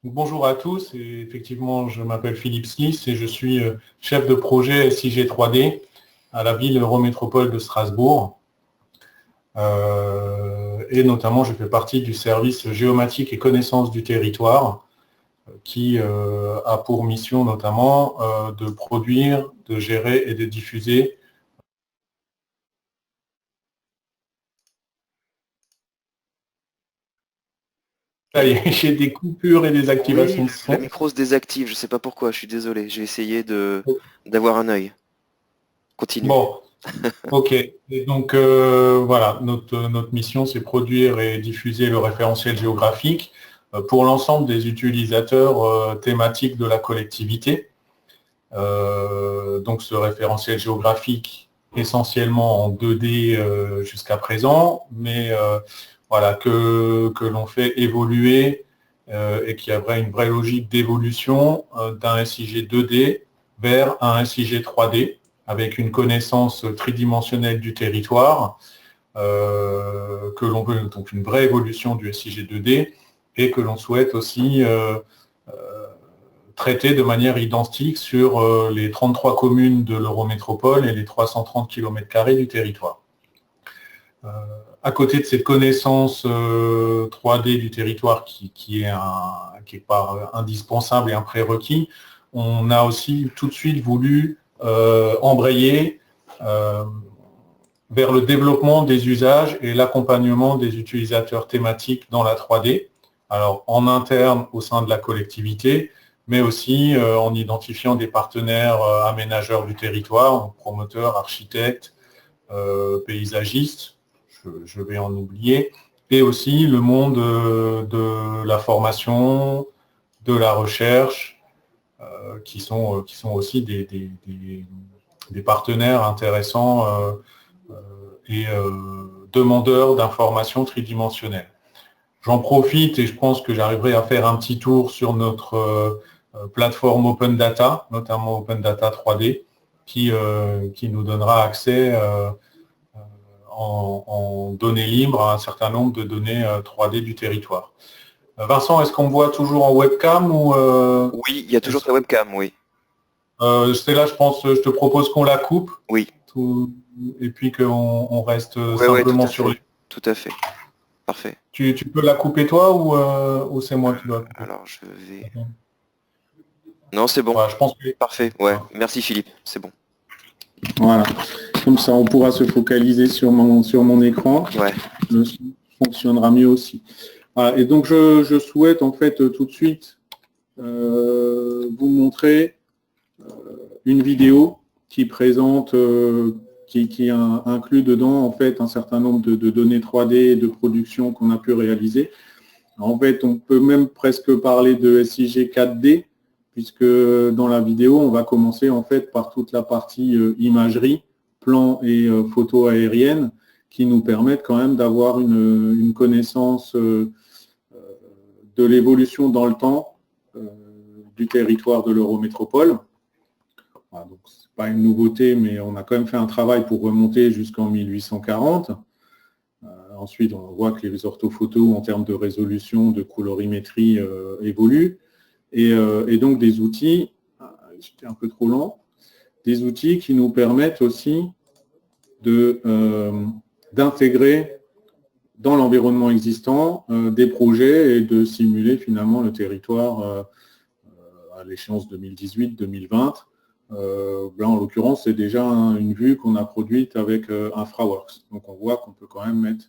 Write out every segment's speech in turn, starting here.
Bonjour à tous, et effectivement je m'appelle Philippe Smith et je suis chef de projet SIG 3D à la ville Eurométropole de Strasbourg. Et notamment je fais partie du service géomatique et connaissance du territoire qui a pour mission notamment de produire, de gérer et de diffuser. Ça y est, j'ai des coupures et des activations Oui, de le son. micro se désactive, je sais pas pourquoi, je suis désolé. J'ai essayé d'avoir un œil. Continue. Bon, ok. Et donc voilà, notre mission, c'est produire et diffuser le référentiel géographique pour l'ensemble des utilisateurs thématiques de la collectivité. Donc ce référentiel géographique essentiellement en 2D jusqu'à présent, mais voilà, que l'on fait évoluer et qui a une vraie logique d'évolution d'un SIG 2D vers un SIG 3D avec une connaissance tridimensionnelle du territoire, que l'on veut, donc une vraie évolution du SIG 2D, et que l'on souhaite aussi traiter de manière identique sur les 33 communes de l'Eurométropole et les 330 km² du territoire. À côté de cette connaissance 3D du territoire qui est pas indispensable et un prérequis, on a aussi tout de suite voulu embrayer vers le développement des usages et l'accompagnement des utilisateurs thématiques dans la 3D, alors en interne au sein de la collectivité, mais aussi en identifiant des partenaires aménageurs du territoire, promoteurs, architectes, paysagistes, je vais en oublier, et aussi le monde de la formation, de la recherche, qui sont aussi des partenaires intéressants et demandeurs d'informations tridimensionnelles. J'en profite et je pense que j'arriverai à faire un petit tour sur notre plateforme Open Data, notamment Open Data 3D, qui nous donnera accès en données libres à un certain nombre de données 3D du territoire. Vincent, est-ce qu'on me voit toujours en webcam ou Oui, il y a toujours ta webcam, oui. c'est là, je pense, je te propose qu'on la coupe Oui, et puis qu'on reste ouais, tout simplement à sur les... fait. Tout à fait. Parfait. Tu peux la couper toi ou c'est moi qui dois la couper? Alors, je vais... Non, c'est bon. Voilà, je pense que... Parfait, ouais. Merci Philippe, c'est bon. Voilà. Comme ça, on pourra se focaliser sur mon écran. Ouais. Le son fonctionnera mieux aussi. Voilà. Et donc, je souhaite en fait tout de suite vous montrer une vidéo qui présente, qui inclut dedans en fait un certain nombre de données 3D et de production qu'on a pu réaliser. En fait, on peut même presque parler de SIG 4D, puisque dans la vidéo, on va commencer en fait par toute la partie imagerie, plan et photos aériennes, qui nous permettent quand même d'avoir une connaissance de l'évolution dans le temps du territoire de l'Eurométropole. Voilà, donc c'est pas une nouveauté, mais on a quand même fait un travail pour remonter jusqu'en 1840. Ensuite, on voit que les orthophotos, en termes de résolution, de colorimétrie, évoluent. Et donc, des outils, j'étais un peu trop lent, des outils qui nous permettent aussi d'intégrer dans l'environnement existant des projets et de simuler finalement le territoire à l'échéance 2018-2020. Là, en l'occurrence, c'est déjà une vue qu'on a produite avec InfraWorks. Donc, on voit qu'on peut quand même mettre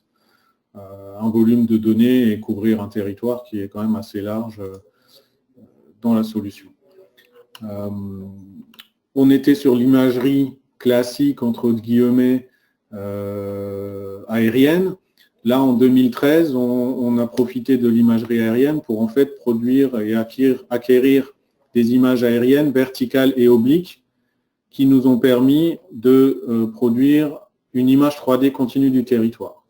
un volume de données et couvrir un territoire qui est quand même assez large dans la solution. On était sur l'imagerie classique, entre guillemets, aérienne. Là, en 2013, on a profité de l'imagerie aérienne pour en fait produire et acquérir des images aériennes verticales et obliques qui nous ont permis de produire une image 3D continue du territoire.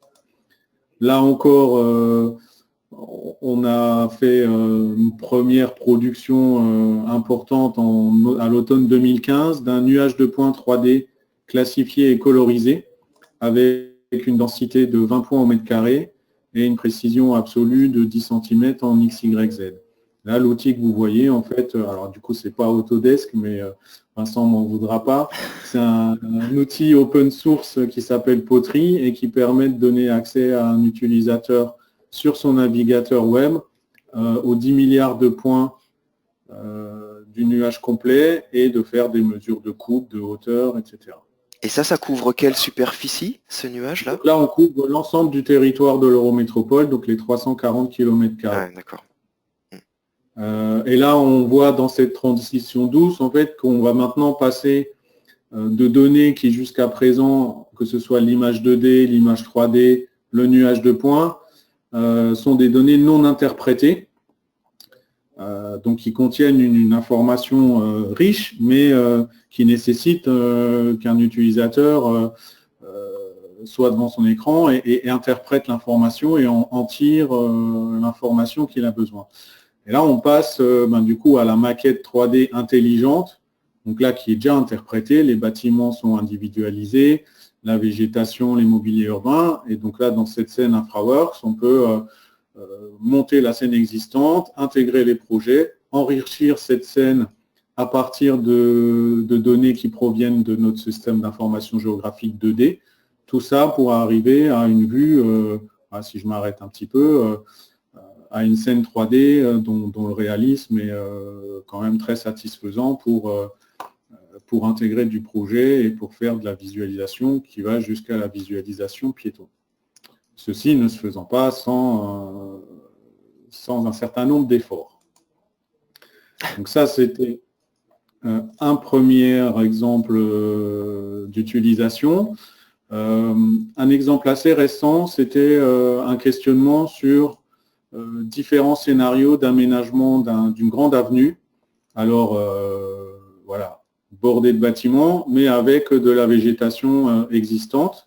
Là encore, on a fait une première production importante à l'automne 2015 d'un nuage de points 3D classifié et colorisé avec une densité de 20 points au mètre carré et une précision absolue de 10 cm en XYZ. Là, l'outil que vous voyez, en fait, alors du coup, c'est pas Autodesk, mais Vincent m'en voudra pas. C'est un outil open source qui s'appelle Pottery et qui permet de donner accès à un utilisateur sur son navigateur web aux 10 milliards de points du nuage complet et de faire des mesures de coupe, de hauteur, etc. Et ça couvre quelle superficie, ce nuage-là? Donc là, on couvre l'ensemble du territoire de l'Eurométropole, donc les 340 km². Ah, d'accord. Et là, on voit dans cette transition douce, en fait, qu'on va maintenant passer de données qui jusqu'à présent, que ce soit l'image 2D, l'image 3D, le nuage de points, sont des données non interprétées, donc qui contiennent une information riche, mais qui nécessite qu'un utilisateur soit devant son écran et interprète l'information et en tire l'information qu'il a besoin. Et là, on passe du coup à la maquette 3D intelligente, donc là qui est déjà interprétée, les bâtiments sont individualisés, la végétation, les mobiliers urbains, et donc là, dans cette scène InfraWorks, on peut monter la scène existante, intégrer les projets, enrichir cette scène à partir de données qui proviennent de notre système d'information géographique 2D, tout ça pour arriver à une vue, si je m'arrête un petit peu, à une scène 3D dont le réalisme est quand même très satisfaisant pour intégrer du projet et pour faire de la visualisation qui va jusqu'à la visualisation piéton. Ceci ne se faisant pas sans un certain nombre d'efforts. Donc ça, c'était un premier exemple d'utilisation. Un exemple assez récent, c'était un questionnement sur différents scénarios d'aménagement d'une grande avenue. Alors, voilà, bordée de bâtiments, mais avec de la végétation existante.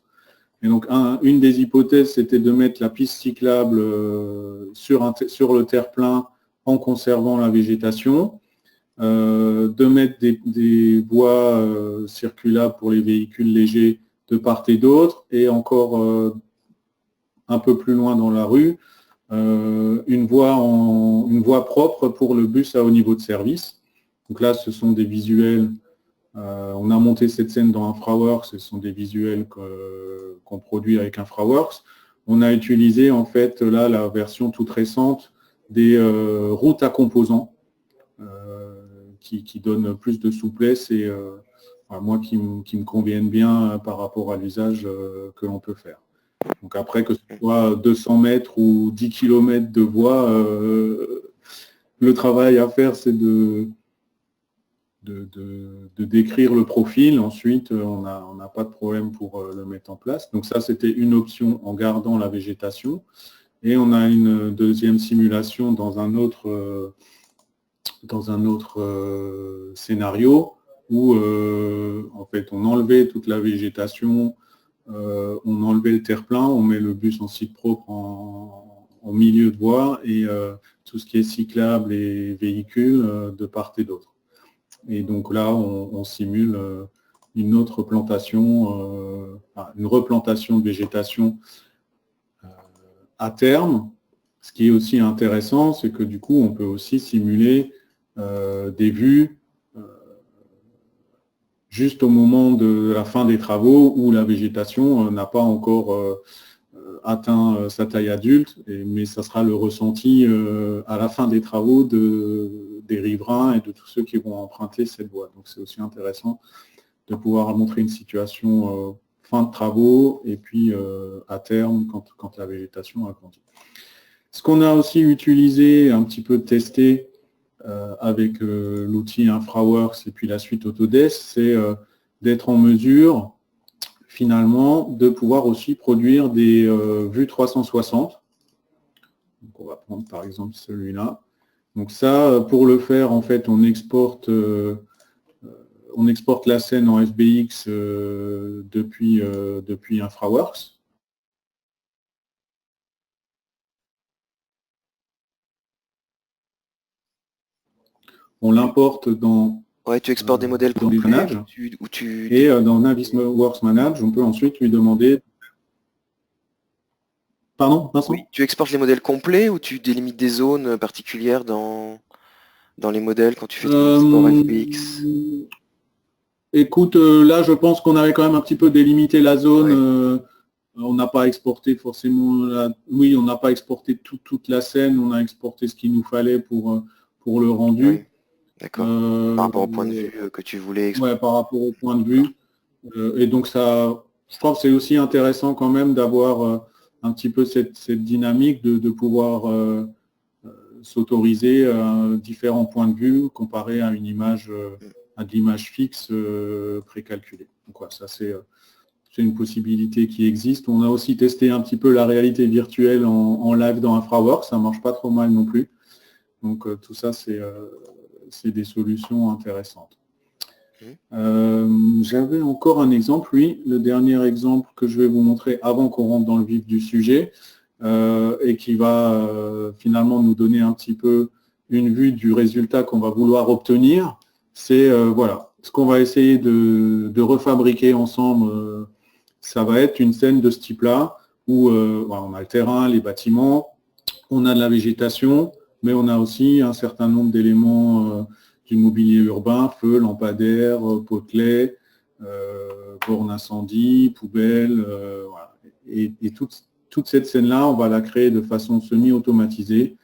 Et donc, une des hypothèses, c'était de mettre la piste cyclable sur le terre-plein en conservant la végétation, de mettre des voies circulables pour les véhicules légers de part et d'autre, et encore un peu plus loin dans la rue, une voie propre pour le bus à haut niveau de service. Donc là, ce sont des visuels. On a monté cette scène dans InfraWorks, ce sont des visuels qu'on produit avec InfraWorks. On a utilisé en fait là la version toute récente des routes à composants qui donnent plus de souplesse et moi qui me conviennent bien par rapport à l'usage que l'on peut faire. Donc après, que ce soit 200 mètres ou 10 km de voie, le travail à faire, c'est de décrire le profil. Ensuite, on n'a pas de problème pour le mettre en place. Donc ça, c'était une option en gardant la végétation. Et on a une deuxième simulation dans un autre scénario où en fait, on enlevait toute la végétation, on enlevait le terre-plein, on met le bus en site propre en milieu de voie et tout ce qui est cyclable et véhicule de part et d'autre. Et donc là, on simule une autre plantation, une replantation de végétation à terme. Ce qui est aussi intéressant, c'est que du coup, on peut aussi simuler des vues juste au moment de la fin des travaux où la végétation n'a pas encore atteint sa taille adulte, mais ça sera le ressenti à la fin des travaux des riverains et de tous ceux qui vont emprunter cette voie. Donc c'est aussi intéressant de pouvoir montrer une situation fin de travaux et puis à terme quand la végétation a grandi. Ce qu'on a aussi utilisé, un petit peu testé avec l'outil InfraWorks et puis la suite Autodesk, c'est d'être en mesure finalement de pouvoir aussi produire des vues 360. Donc on va prendre par exemple celui-là. Donc ça, pour le faire, en fait, on exporte la scène en FBX depuis InfraWorks. On l'importe dans... Ouais, tu exportes des modèles dans Manage. Et dans Navisworks Manage, on peut ensuite lui demander... Pardon, Oui, Vincent? tu exportes les modèles complets ou tu délimites des zones particulières dans les modèles quand tu fais ton export FBX? Écoute, là, je pense qu'on avait quand même un petit peu délimité la zone. Ouais, On n'a pas exporté forcément, oui, on n'a pas exporté toute la scène. On a exporté ce qu'il nous fallait pour le oui, rendu. d'accord. Par Euh, rapport au point de vue que tu voulais ouais, exporter. par rapport au point de D'accord. vue. Et donc ça, je trouve que c'est aussi intéressant quand même d'avoir un petit peu cette dynamique de pouvoir s'autoriser différents points de vue comparé à une image, Mm. à de l'image fixe précalculée. Donc voilà, ça c'est une possibilité qui existe. On a aussi testé un petit peu la réalité virtuelle en live dans InfraWorks, ça marche pas trop mal non plus. Donc tout ça c'est des solutions intéressantes. Mm. J'avais encore un exemple, oui, le dernier exemple que je vais vous montrer avant qu'on rentre dans le vif du sujet, et qui va finalement nous donner un petit peu une vue du résultat qu'on va vouloir obtenir, c'est voilà, ce qu'on va essayer de refabriquer ensemble, ça va être une scène de ce type-là, où voilà, on a le terrain, les bâtiments, on a de la végétation, mais on a aussi un certain nombre d'éléments du mobilier urbain, feu, lampadaires, potelets, bornes incendie, poubelles. Voilà. Et toute cette scène-là, on va la créer de façon semi-automatisée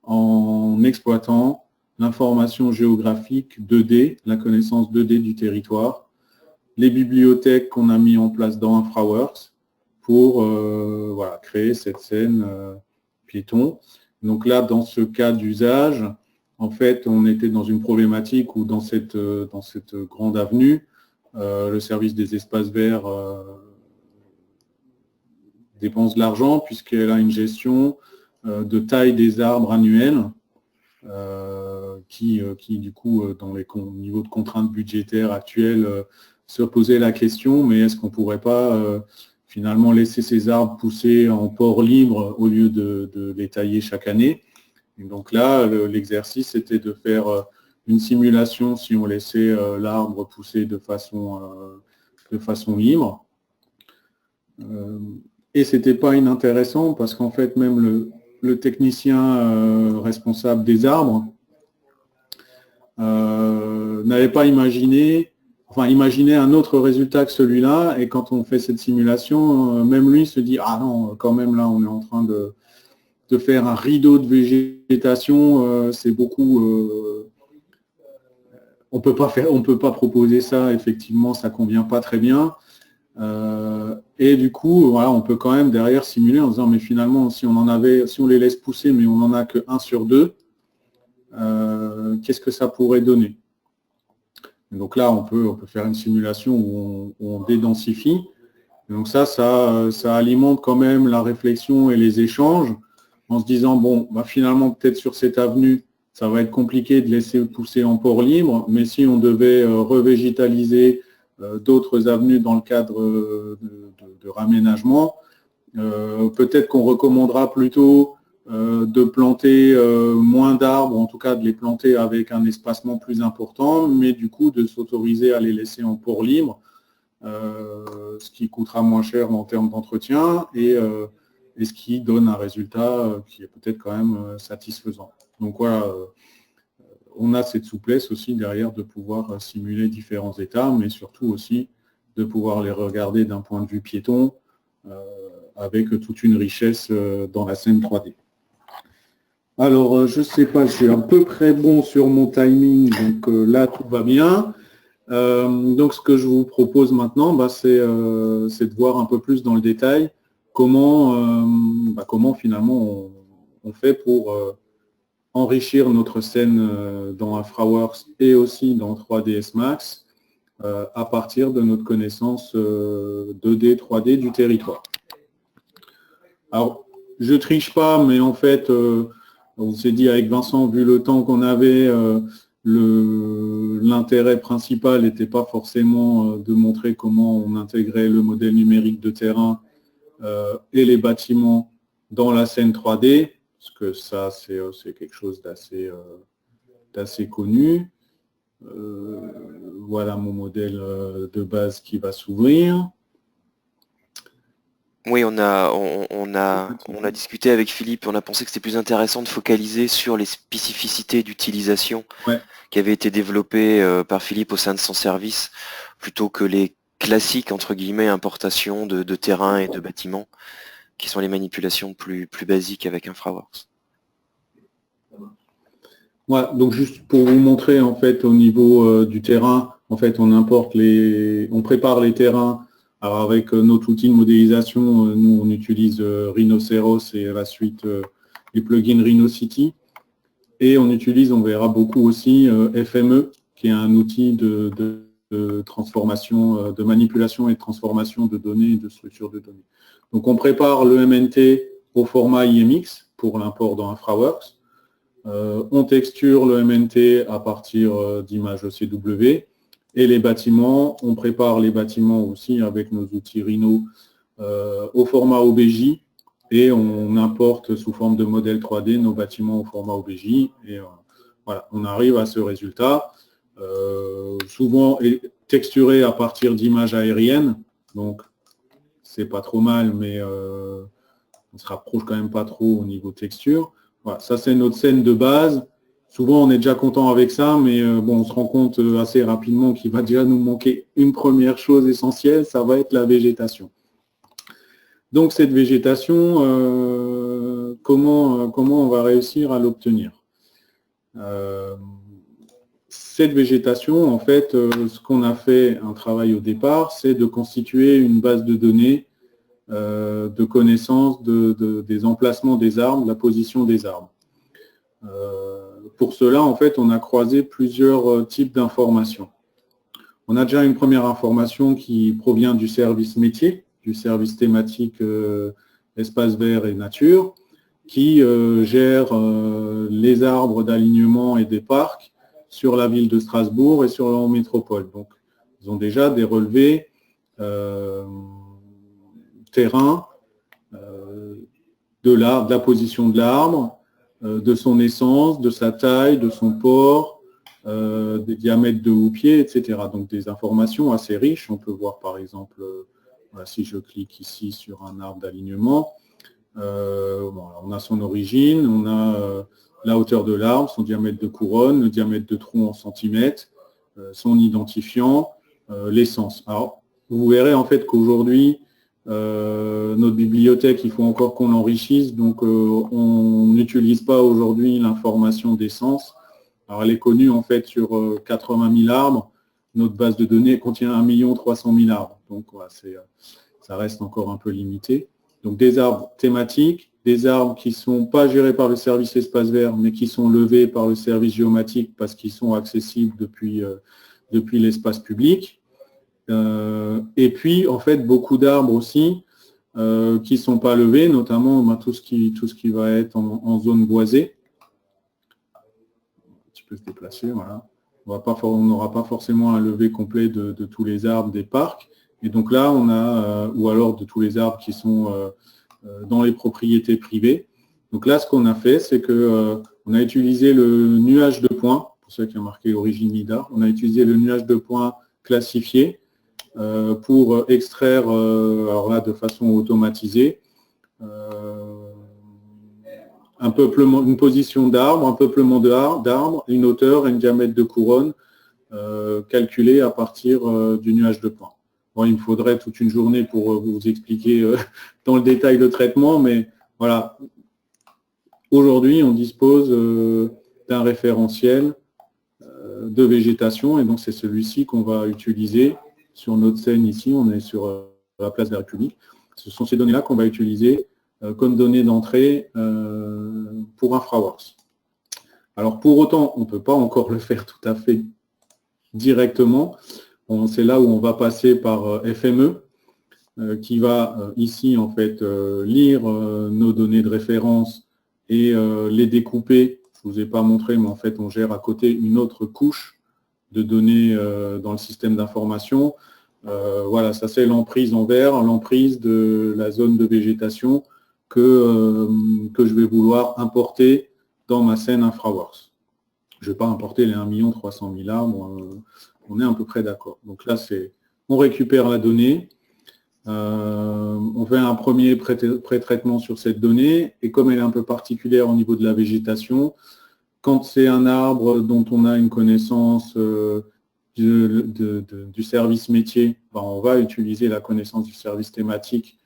en exploitant l'information géographique 2D, la connaissance 2D du territoire, les bibliothèques qu'on a mis en place dans InfraWorks pour voilà, créer cette scène piéton. Donc là, dans ce cas d'usage, en fait, on était dans une problématique où dans cette grande avenue, le service des espaces verts dépense de l'argent puisqu'elle a une gestion de taille des arbres annuels qui, du coup, dans les niveaux de contraintes budgétaires actuelles, se posait la question, mais est-ce qu'on ne pourrait pas finalement laisser ces arbres pousser en port libre au lieu de les tailler chaque année? Et donc là, l'exercice était de faire une simulation si on laissait l'arbre pousser de façon libre. Et ce n'était pas inintéressant parce qu'en fait, même le technicien responsable des arbres n'avait pas imaginé, enfin imaginait un autre résultat que celui-là, et quand on fait cette simulation, même lui se dit, ah non, quand même là, on est en train de faire un rideau de végétation, c'est beaucoup, on peut pas proposer ça, effectivement, ça convient pas très bien. Et du coup, voilà, on peut quand même derrière simuler en disant, mais finalement, si on les laisse pousser, mais on n'en a que 1 sur 2, qu'est-ce que ça pourrait donner? Donc là, on peut faire une simulation où on dédensifie. Et donc ça alimente quand même la réflexion et les échanges en se disant, bon, bah finalement, peut-être sur cette avenue, ça va être compliqué de laisser pousser en port libre, mais si on devait revégétaliser d'autres avenues dans le cadre de raménagement, peut-être qu'on recommandera plutôt de planter moins d'arbres, en tout cas de les planter avec un espacement plus important, mais du coup de s'autoriser à les laisser en port libre, ce qui coûtera moins cher en termes d'entretien et ce qui donne un résultat qui est peut-être quand même satisfaisant. Donc voilà, on a cette souplesse aussi derrière de pouvoir simuler différents états, mais surtout aussi de pouvoir les regarder d'un point de vue piéton, avec toute une richesse dans la scène 3D. Alors, je ne sais pas, je suis à peu près bon sur mon timing, donc là, tout va bien. Donc, ce que je vous propose maintenant, bah, c'est de voir un peu plus dans le détail comment finalement on fait pour enrichir notre scène dans InfraWorks et aussi dans 3ds Max à partir de notre connaissance 2D, 3D du territoire. Alors, je triche pas, mais en fait, on s'est dit avec Vincent, vu le temps qu'on avait, l'intérêt principal n'était pas forcément de montrer comment on intégrait le modèle numérique de terrain et les bâtiments dans la scène 3D, parce que ça, c'est quelque chose d'assez connu. Voilà mon modèle de base qui va s'ouvrir. Oui, on a discuté avec Philippe et on a pensé que c'était plus intéressant de focaliser sur les spécificités d'utilisation Ouais. qui avaient été développées par Philippe au sein de son service, plutôt que les classiques, entre guillemets, importations de terrain et de bâtiments, qui sont les manipulations plus basiques avec InfraWorks. Voilà, donc juste pour vous montrer en fait au niveau du terrain, en fait on prépare les terrains. Alors avec notre outil de modélisation, nous on utilise Rhinoceros et à la suite les plugins Rhinocity. Et on utilise, on verra beaucoup aussi FME, qui est un outil de transformation, de manipulation et de transformation de données et de structures de données. Donc on prépare le MNT au format IMX pour l'import dans InfraWorks. On texture le MNT à partir d'images ECW. Et les bâtiments, on prépare les bâtiments aussi avec nos outils Rhino au format OBJ et on importe sous forme de modèle 3D nos bâtiments au format OBJ et voilà, on arrive à ce résultat, souvent texturé à partir d'images aériennes, donc c'est pas trop mal, mais on se rapproche quand même pas trop au niveau texture. Voilà, ça c'est notre scène de base. Souvent, on est déjà content avec ça, mais bon, on se rend compte assez rapidement qu'il va déjà nous manquer une première chose essentielle, ça va être la végétation. Donc, cette végétation, comment on va réussir à l'obtenir? Cette végétation, en fait, ce qu'on a fait un travail au départ, c'est de constituer une base de données de connaissance des emplacements des arbres, la position des arbres. Pour cela, en fait, on a croisé plusieurs types d'informations. On a déjà une première information qui provient du service métier, du service thématique espace vert et nature, qui gère les arbres d'alignement et des parcs sur la ville de Strasbourg et sur leur métropole. Donc, ils ont déjà des relevés terrain de la position de l'arbre, de son essence, de sa taille, de son port, des diamètres de houppier, etc. Donc des informations assez riches. On peut voir par exemple, voilà, si je clique ici sur un arbre d'alignement, on a son origine, on a la hauteur de l'arbre, son diamètre de couronne, le diamètre de tronc en centimètres, son identifiant, l'essence. Alors, vous verrez en fait qu'aujourd'hui, notre bibliothèque, il faut encore qu'on l'enrichisse, donc on n'utilise pas aujourd'hui l'information d'essence. Alors elle est connue en fait sur 80 000 arbres. Notre base de données contient 1 300 000 arbres, donc voilà, ça reste encore un peu limité. Donc des arbres thématiques, des arbres qui ne sont pas gérés par le service espace vert, mais qui sont levés par le service géomatique parce qu'ils sont accessibles depuis l'espace public. Et puis, en fait, beaucoup d'arbres aussi qui ne sont pas levés, notamment tout ce qui va être en zone boisée. Un petit peu se déplacer, voilà. On n'aura pas forcément un lever complet de tous les arbres des parcs. Et donc là, on a, ou alors de tous les arbres qui sont dans les propriétés privées. Donc là, ce qu'on a fait, c'est qu'on a utilisé le nuage de points, pour ceux qui ont marqué origine LIDAR, on a utilisé le nuage de points classifié pour extraire, alors là, de façon automatisée, un peuplement, une position d'arbre, un peuplement d'arbres, une hauteur et une diamètre de couronne calculée à partir du nuage de points. Bon, il me faudrait toute une journée pour vous expliquer dans le détail le traitement, mais voilà. Aujourd'hui, on dispose d'un référentiel de végétation, et donc c'est celui-ci qu'on va utiliser sur notre scène ici. On est sur la place de la République. Ce sont ces données-là qu'on va utiliser comme données d'entrée pour InfraWorks. Alors pour autant, on ne peut pas encore le faire tout à fait directement. C'est là où on va passer par FME, qui va ici en fait lire nos données de référence et les découper. Je ne vous ai pas montré, mais en fait on gère à côté une autre couche de données dans le système d'information. Voilà, ça c'est l'emprise en vert, l'emprise de la zone de végétation que je vais vouloir importer dans ma scène InfraWorks. Je ne vais pas importer les 1 300 000 arbres, on est à peu près d'accord. Donc là, on récupère la donnée. On fait un premier pré-traitement sur cette donnée, et comme elle est un peu particulière au niveau de la végétation, quand c'est un arbre dont on a une connaissance du service métier, on va utiliser la connaissance du service thématique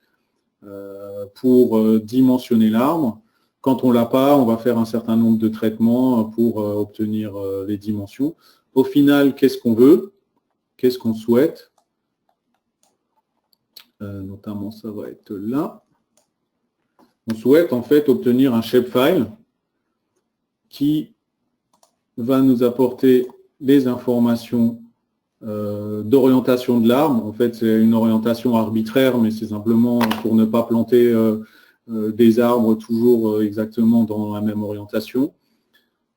pour dimensionner l'arbre. Quand on ne l'a pas, on va faire un certain nombre de traitements pour obtenir les dimensions. Au final, qu'est-ce qu'on veut? Qu'est-ce qu'on souhaite? Notamment, ça va être là. On souhaite en fait obtenir un shapefile qui va nous apporter les informations d'orientation de l'arbre. En fait, c'est une orientation arbitraire, mais c'est simplement pour ne pas planter des arbres toujours exactement dans la même orientation.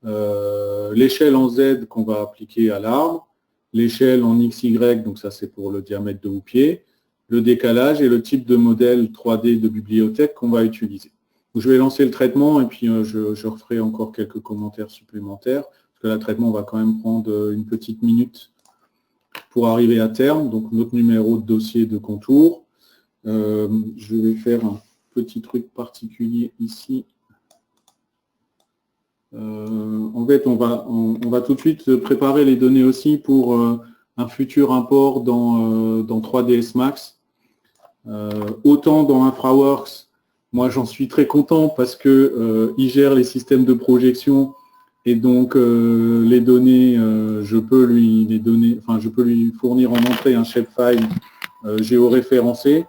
L'échelle en Z qu'on va appliquer à l'arbre, l'échelle en XY, donc ça c'est pour le diamètre de houppier, le décalage et le type de modèle 3D de bibliothèque qu'on va utiliser. Donc, je vais lancer le traitement et puis je referai encore quelques commentaires supplémentaires, parce que le traitement va quand même prendre une petite minute pour arriver à terme. Donc notre numéro de dossier de contour. Je vais faire un petit truc particulier ici. En fait, on va tout de suite préparer les données aussi pour un futur import dans 3ds Max. Autant dans InfraWorks, moi j'en suis très content parce que il gère les systèmes de projection et donc les données, je peux lui fournir en entrée un shapefile géoréférencé.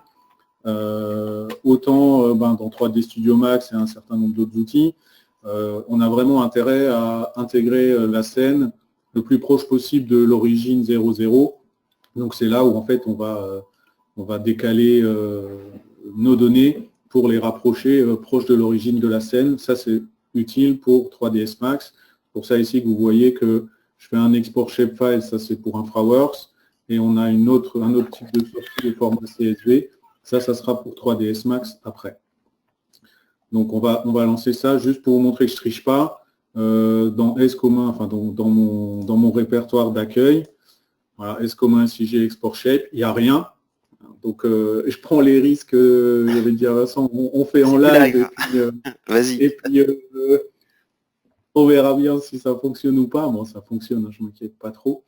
Autant dans 3D Studio Max et un certain nombre d'autres outils, on a vraiment intérêt à intégrer la scène le plus proche possible de l'origine 0,0. Donc c'est là où en fait on va décaler nos données pour les rapprocher proches de l'origine de la scène. Ça c'est utile pour 3ds Max. Pour ça ici que vous voyez que je fais un export shapefile, ça c'est pour InfraWorks, et on a un autre type de sortie de format CSV. Ça sera pour 3ds Max après. Donc on va lancer ça juste pour vous montrer que je ne triche pas. Dans S commun, enfin dans mon répertoire d'accueil, voilà, S commun SIG export shape, il n'y a rien. Donc je prends les risques, je vais dire Vincent, on fait en live. Vas-y. Et puis on verra bien si ça fonctionne ou pas. Bon, ça fonctionne, je ne m'inquiète pas trop.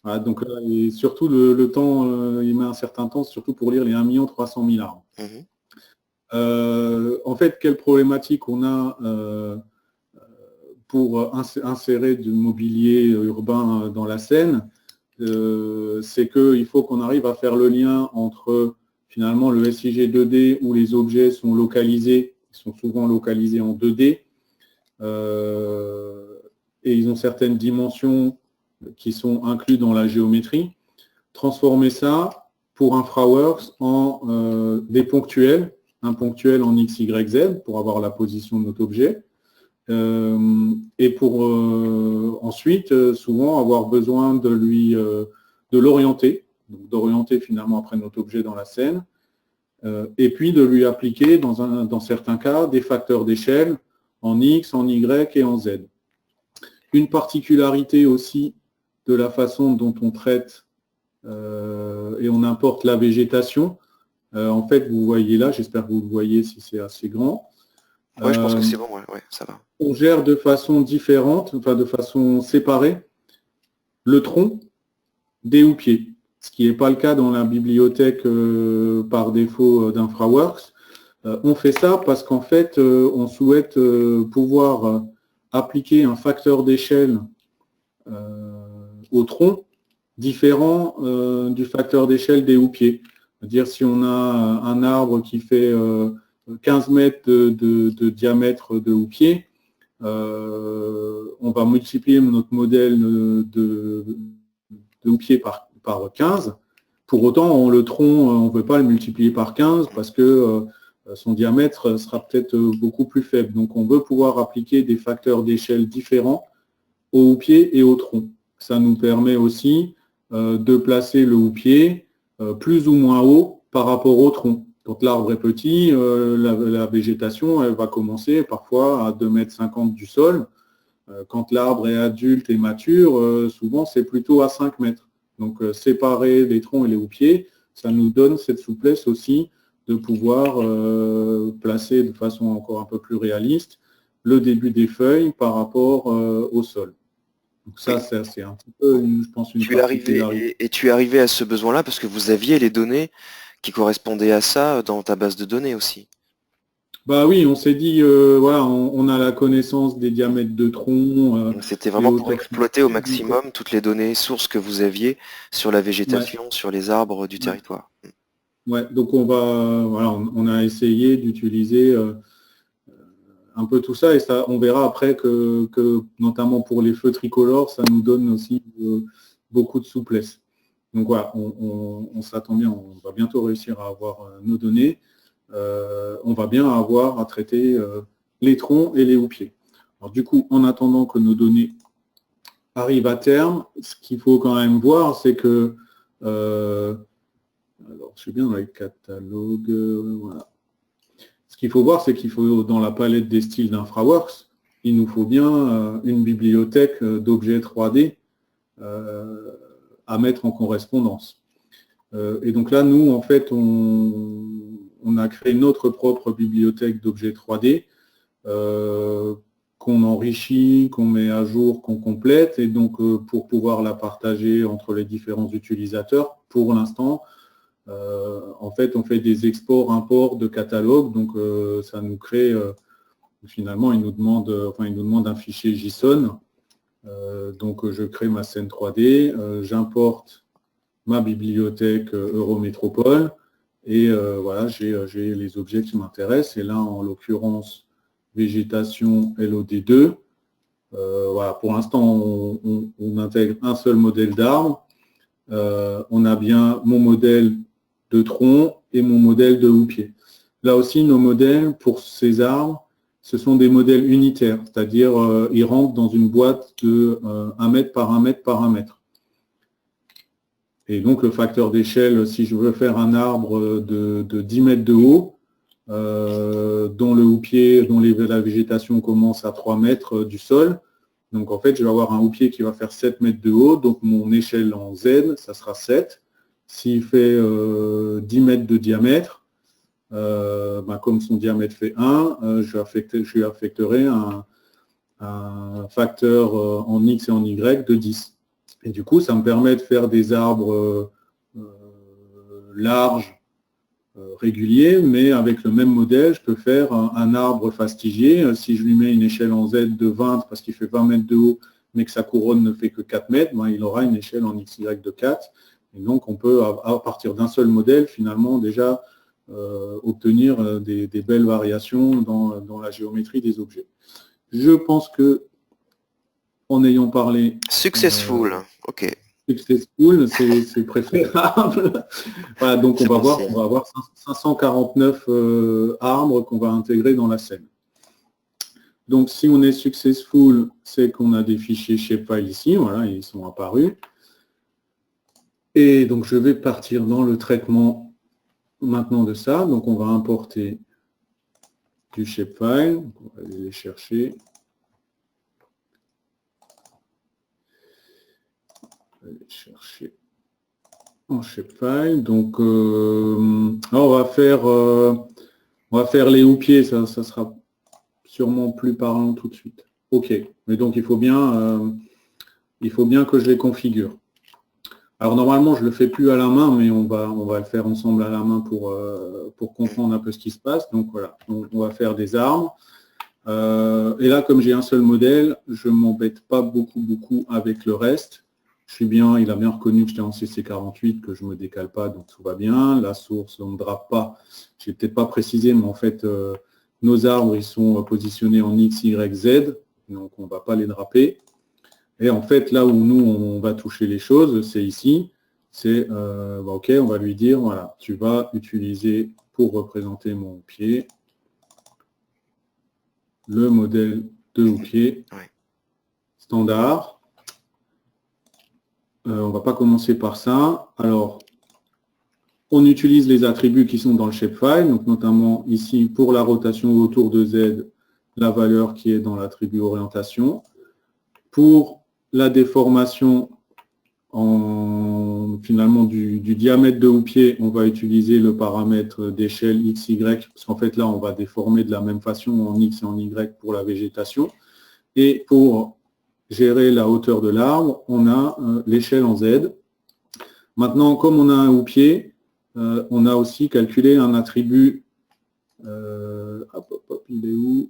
Voilà, donc là, et surtout le temps, il met un certain temps, surtout pour lire les 1 300 000 arbres. En fait, quelle problématique on a pour insérer du mobilier urbain dans la scène, c'est qu'il faut qu'on arrive à faire le lien entre finalement le SIG 2D où les objets sont localisés, ils sont souvent localisés en 2D, et ils ont certaines dimensions qui sont incluses dans la géométrie. Transformer ça pour InfraWorks en des ponctuels, un ponctuel en X, Y, Z pour avoir la position de notre objet. Et pour ensuite, souvent, avoir besoin de l'orienter, d'orienter finalement après notre objet dans la scène, et puis de lui appliquer, dans certains cas, des facteurs d'échelle en X, en Y et en Z. Une particularité aussi de la façon dont on traite et on importe la végétation, en fait, vous voyez là, j'espère que vous le voyez si c'est assez grand. Ouais, je pense que c'est bon, ouais, ça va. On gère de façon différente, enfin de façon séparée, le tronc des houppiers, ce qui n'est pas le cas dans la bibliothèque par défaut d'InfraWorks. On fait ça parce qu'en fait, on souhaite pouvoir appliquer un facteur d'échelle au tronc différent du facteur d'échelle des houppiers. C'est-à-dire si on a un arbre qui fait 15 mètres de diamètre de houppier, on va multiplier notre modèle de houppier par 15. Pour autant, le tronc, on ne veut pas le multiplier par 15 parce que son diamètre sera peut-être beaucoup plus faible. Donc on veut pouvoir appliquer des facteurs d'échelle différents au houppier et au tronc. Ça nous permet aussi de placer le houppier plus ou moins haut par rapport au tronc. Quand l'arbre est petit, la végétation elle va commencer parfois à 2,50 m du sol. Quand l'arbre est adulte et mature, souvent c'est plutôt à 5 mètres. Donc séparer les troncs et les houppiers, ça nous donne cette souplesse aussi de pouvoir placer de façon encore un peu plus réaliste le début des feuilles par rapport au sol. Donc ça, c'est un petit peu, je pense, une particularité. Et tu es arrivé à ce besoin-là parce que vous aviez les données qui correspondaient à ça dans ta base de données aussi. Bah oui, on s'est dit, voilà, on a la connaissance des diamètres de tronc. Donc c'était Des vraiment pour hauteurs. exploiter au maximum toutes les données sources que vous aviez sur la Ouais, végétation, sur les arbres du ouais, territoire. ouais. Donc voilà, on a essayé d'utiliser un peu tout ça et ça, on verra après que notamment pour les feux tricolores, ça nous donne aussi beaucoup de souplesse. Donc voilà, on s'attend bien, on va bientôt réussir à avoir nos données. On va bien avoir à traiter les troncs et les houppiers. Alors du coup, en attendant que nos données arrivent à terme, ce qu'il faut quand même voir, c'est que alors je suis bien dans les catalogues, voilà. Ce qu'il faut voir, c'est qu'il faut, dans la palette des styles d'InfraWorks, il nous faut bien une bibliothèque d'objets 3D à mettre en correspondance. Et donc là, nous, en fait, on a créé notre propre bibliothèque d'objets 3D qu'on enrichit, qu'on met à jour, qu'on complète, et donc pour pouvoir la partager entre les différents utilisateurs, pour l'instant, en fait, on fait des exports-imports de catalogues, donc ça nous crée, finalement, il nous demande un fichier JSON, donc je crée ma scène 3D, j'importe ma bibliothèque Eurométropole, et voilà, j'ai les objets qui m'intéressent, et là, en l'occurrence, végétation LOD2. Voilà, pour l'instant, on intègre un seul modèle d'arbre. On a bien mon modèle de tronc et mon modèle de houppier. Là aussi, nos modèles pour ces arbres, ce sont des modèles unitaires, c'est-à-dire ils rentrent dans une boîte de 1 mètre par 1 mètre par 1 mètre. Et donc le facteur d'échelle, si je veux faire un arbre de 10 mètres de haut, dont le houppier, dont la végétation commence à 3 mètres du sol, donc en fait je vais avoir un houppier qui va faire 7 mètres de haut, donc mon échelle en Z, ça sera 7. S'il fait 10 mètres de diamètre, comme son diamètre fait 1, je lui affecterai un facteur en X et en Y de 10. Et du coup, ça me permet de faire des arbres larges, réguliers, mais avec le même modèle, je peux faire un arbre fastigié. Si je lui mets une échelle en Z de 20 parce qu'il fait 20 mètres de haut, mais que sa couronne ne fait que 4 mètres, il aura une échelle en XY de 4. Et donc, on peut, à partir d'un seul modèle, finalement, déjà obtenir des belles variations dans la géométrie des objets. Je pense que, en ayant parlé... Successful, ok. Successful, c'est préférable. Voilà, donc on va avoir 549 arbres qu'on va intégrer dans la scène. Donc si on est successful, c'est qu'on a des fichiers shapefile ici, voilà, ils sont apparus. Et donc je vais partir dans le traitement maintenant de ça. Donc on va importer du shapefile, on va aller les chercher. Chercher en shapefile. Donc, on va faire les houppiers, ça sera sûrement plus parlant tout de suite. OK. Mais donc, il faut bien que je les configure. Alors, normalement, je ne le fais plus à la main, mais on va le faire ensemble à la main pour comprendre un peu ce qui se passe. Donc, voilà, on va faire des arbres. Et là, comme j'ai un seul modèle, je ne m'embête pas beaucoup avec le reste. Il a bien reconnu que j'étais en CC48, que je ne me décale pas, donc tout va bien. La source, on ne drape pas. Je n'ai peut-être pas précisé, mais en fait, nos arbres, ils sont positionnés en X, Y, Z, donc on ne va pas les draper. Et en fait, là où nous, on va toucher les choses, c'est ici. C'est, OK, on va lui dire, voilà, tu vas utiliser pour représenter mon houppier le modèle de houppier standard. On ne va pas commencer par ça. Alors, on utilise les attributs qui sont dans le shapefile, donc notamment ici, pour la rotation autour de Z, la valeur qui est dans l'attribut orientation. Pour la déformation en donc finalement du diamètre de houppier, on va utiliser le paramètre d'échelle x, y, parce qu'en fait là, on va déformer de la même façon en x et en y pour la végétation. Et pour gérer la hauteur de l'arbre, on a l'échelle en z. Maintenant, comme on a un houppier, on a aussi calculé un attribut. Il est où?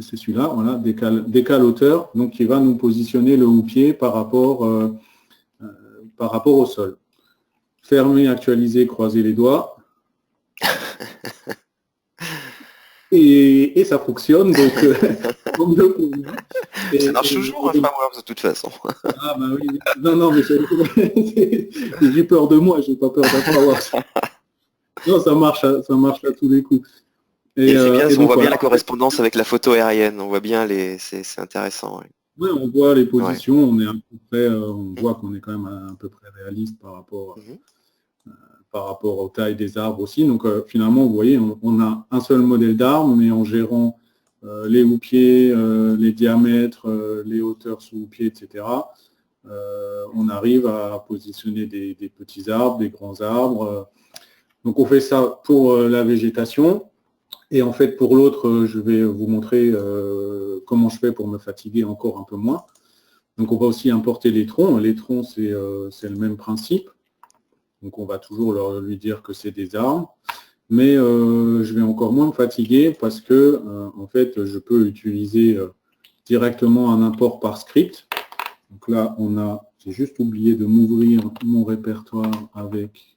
C'est celui-là, voilà, décale hauteur, donc qui va nous positionner le houppier par rapport au sol. Fermer, actualiser, croiser les doigts. Et ça fonctionne, donc comme le convient. Ça marche toujours, un framework de toute façon. Ah bah oui, non, mais j'ai eu peur de moi, j'ai pas peur d'un framework. Non, ça marche à tous les coups. Et c'est bien, on voit bien la correspondance avec la photo aérienne, on voit bien c'est intéressant. Oui, on voit les positions, on est à peu près, on voit qu'on est quand même à peu près réaliste par rapport aux tailles des arbres aussi. Donc finalement, vous voyez, on a un seul modèle d'arbre, mais en gérant les houppiers, les diamètres, les hauteurs sous houppiers, etc., on arrive à positionner des petits arbres, des grands arbres. Donc on fait ça pour la végétation. Et en fait, pour l'autre, je vais vous montrer comment je fais pour me fatiguer encore un peu moins. Donc on va aussi importer les troncs. Les troncs, c'est le même principe. Donc on va toujours lui dire que c'est des arbres. Mais je vais encore moins me fatiguer parce que, en fait, je peux utiliser directement un import par script. Donc là, j'ai juste oublié de m'ouvrir mon répertoire avec...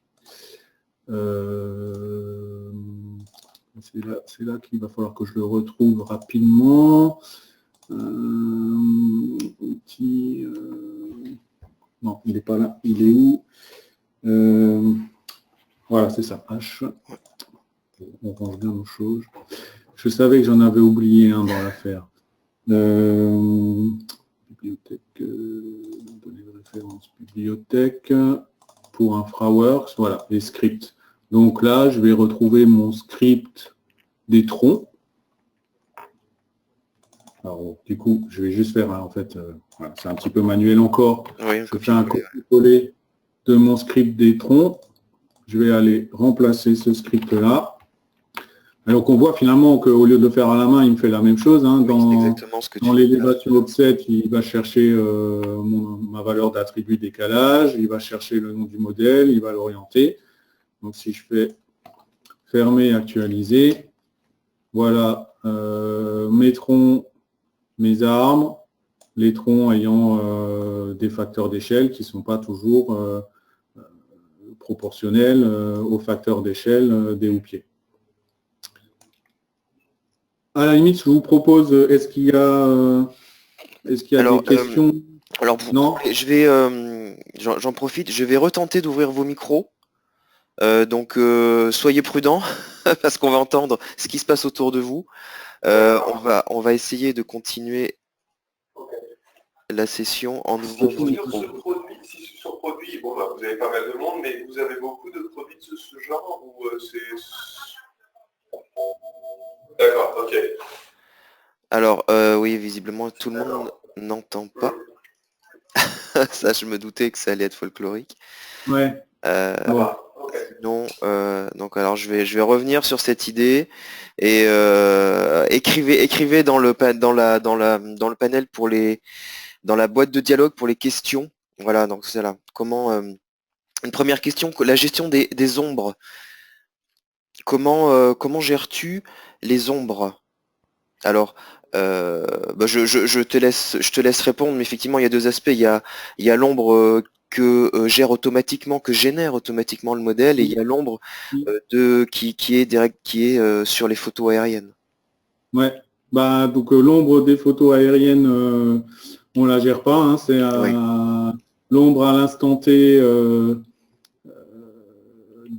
c'est là qu'il va falloir que je le retrouve rapidement. Outil, non, il n'est pas là. Il est où? Voilà, c'est ça. H. On range bien nos choses. Je savais que j'en avais oublié un dans l'affaire. Bibliothèque, données de référence, bibliothèque, pour InfraWorks, voilà, les scripts. Donc là, je vais retrouver mon script des troncs. Alors, du coup, je vais juste faire, en fait, voilà, c'est un petit peu manuel encore. Oui, je fais un copier-coller de mon script des troncs. Je vais aller remplacer ce script-là. Alors qu'on voit finalement qu'au lieu de le faire à la main, il me fait la même chose. Hein. Dans l'élévation offset, il va chercher ma valeur d'attribut décalage, il va chercher le nom du modèle, il va l'orienter. Donc si je fais fermer, actualiser, voilà mes troncs, mes arbres, les troncs ayant des facteurs d'échelle qui ne sont pas toujours proportionnels aux facteurs d'échelle des houppiers. À la limite, je vous propose, est-ce qu'il y a des questions? Alors, non, je vais, j'en profite, je vais retenter d'ouvrir vos micros. Donc, soyez prudents, parce qu'on va entendre ce qui se passe autour de vous. On va essayer de continuer la session en ouvrant vos micros. Si sur ce produit, bon, bah, vous avez pas mal de monde, mais vous avez beaucoup de produits de ce genre ou c'est... D'accord, ok. Alors, oui, visiblement, tout le monde n'entend pas. Ça, je me doutais que ça allait être folklorique. Ouais. Sinon, donc, alors, je vais revenir sur cette idée et écrivez dans le panel dans la boîte de dialogue pour les questions. Voilà, donc c'est là. Comment une première question, la gestion des ombres. Comment gères-tu les ombres? Alors, je te laisse répondre, mais effectivement, il y a deux aspects. Il y a l'ombre que génère automatiquement le modèle, et il y a l'ombre qui est sur les photos aériennes. Ouais. Bah, donc l'ombre des photos aériennes, on la gère pas. Hein, c'est l'ombre à l'instant T de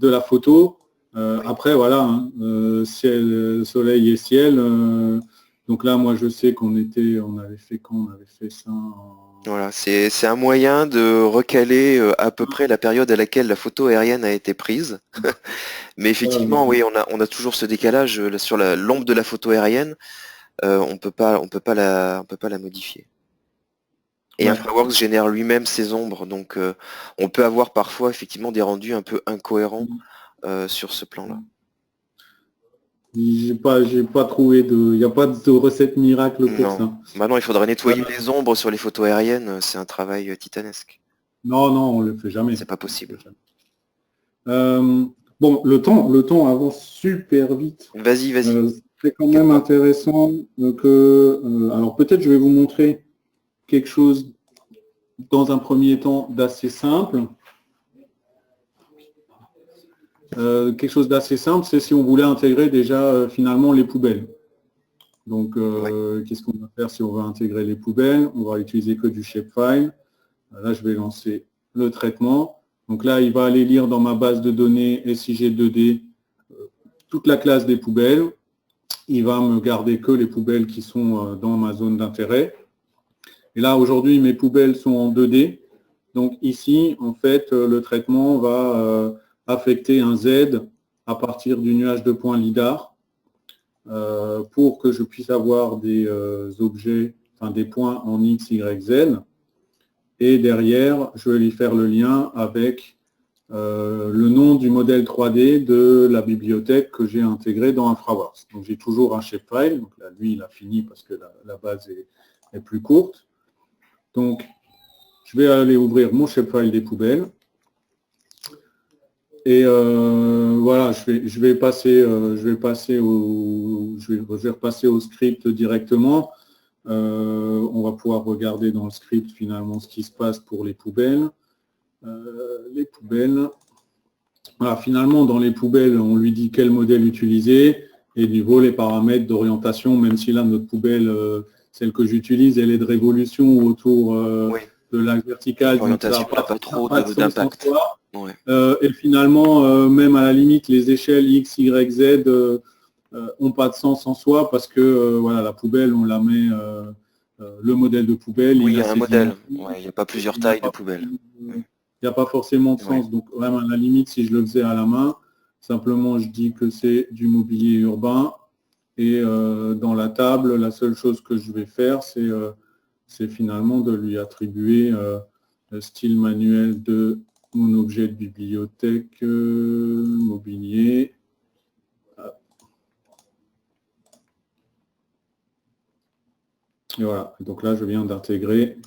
la photo. Après, voilà, hein, ciel, soleil et ciel. Donc là, moi, je sais on avait fait ça. Voilà, c'est un moyen de recaler à peu près la période à laquelle la photo aérienne a été prise. Mais effectivement, oui, on a toujours ce décalage sur l'ombre de la photo aérienne. On peut pas la modifier. Et Ouais. InfraWorks génère lui-même ses ombres, donc on peut avoir parfois effectivement des rendus un peu incohérents sur ce plan-là. J'ai pas trouvé il n'y a pas de recette miracle pour Non. ça. Maintenant, il faudrait nettoyer les ombres sur les photos aériennes, c'est un travail titanesque. Non, non, on le fait jamais. C'est pas possible. Bon, le temps avance super vite. Vas-y, vas-y. C'est quand même intéressant que... alors peut-être je vais vous montrer quelque chose dans un premier temps d'assez simple. Quelque chose d'assez simple, c'est si on voulait intégrer déjà finalement les poubelles. Donc, qu'est-ce qu'on va faire si on veut intégrer les poubelles? On va utiliser que du shapefile. Là, je vais lancer le traitement. Donc là, il va aller lire dans ma base de données SIG2D toute la classe des poubelles. Il va me garder que les poubelles qui sont dans ma zone d'intérêt. Et là, aujourd'hui, mes poubelles sont en 2D. Donc ici, en fait, le traitement va affecter un Z à partir du nuage de points LIDAR pour que je puisse avoir des objets, enfin des points en X, Y, Z. Et derrière, je vais lui faire le lien avec le nom du modèle 3D de la bibliothèque que j'ai intégrée dans InfraWorks. Donc j'ai toujours un shapefile. Donc là, lui, il a fini parce que la base est plus courte. Donc, je vais aller ouvrir mon shapefile des poubelles. Et voilà, je vais repasser au script directement. On va pouvoir regarder dans le script finalement ce qui se passe pour les poubelles. Les poubelles. Voilà, finalement, dans les poubelles, on lui dit quel modèle utiliser et du coup les paramètres d'orientation, même si là, notre poubelle, celle que j'utilise, elle est de révolution ou autour de l'axe vertical. L'orientation n'a pas trop d'impact. Ouais. Et finalement, même à la limite, les échelles X, Y, Z n'ont pas de sens en soi parce que voilà, la poubelle, on la met, le modèle de poubelle. Oui, il y a un modèle. Il n'y a pas plusieurs tailles de poubelle. Il n'y a pas forcément de sens. Donc, vraiment, à la limite, si je le faisais à la main, simplement, je dis que c'est du mobilier urbain. Et dans la table, la seule chose que je vais faire, c'est finalement de lui attribuer le style manuel de mon objet de bibliothèque mobilier. Et voilà. Donc là, je viens d'intégrer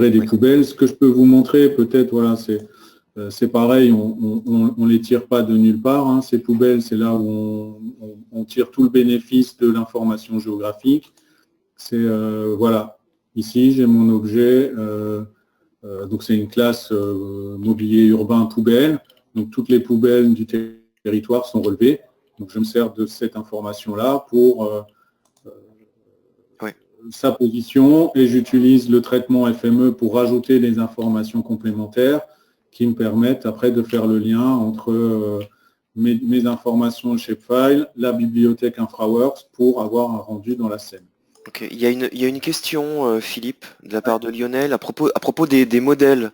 des poubelles. Ce que je peux vous montrer, peut-être, voilà, c'est pareil, on ne les tire pas de nulle part. Hein. Ces poubelles, c'est là où on tire tout le bénéfice de l'information géographique. C'est, voilà, ici, j'ai mon objet. Donc, c'est une classe mobilier urbain poubelle. Donc, toutes les poubelles du territoire sont relevées. Donc, je me sers de cette information-là pour sa position et j'utilise le traitement FME pour rajouter des informations complémentaires qui me permettent après de faire le lien entre mes informations shapefile, la bibliothèque InfraWorks pour avoir un rendu dans la scène. Okay. Il y a une question, Philippe, de la part de Lionel, à propos des modèles,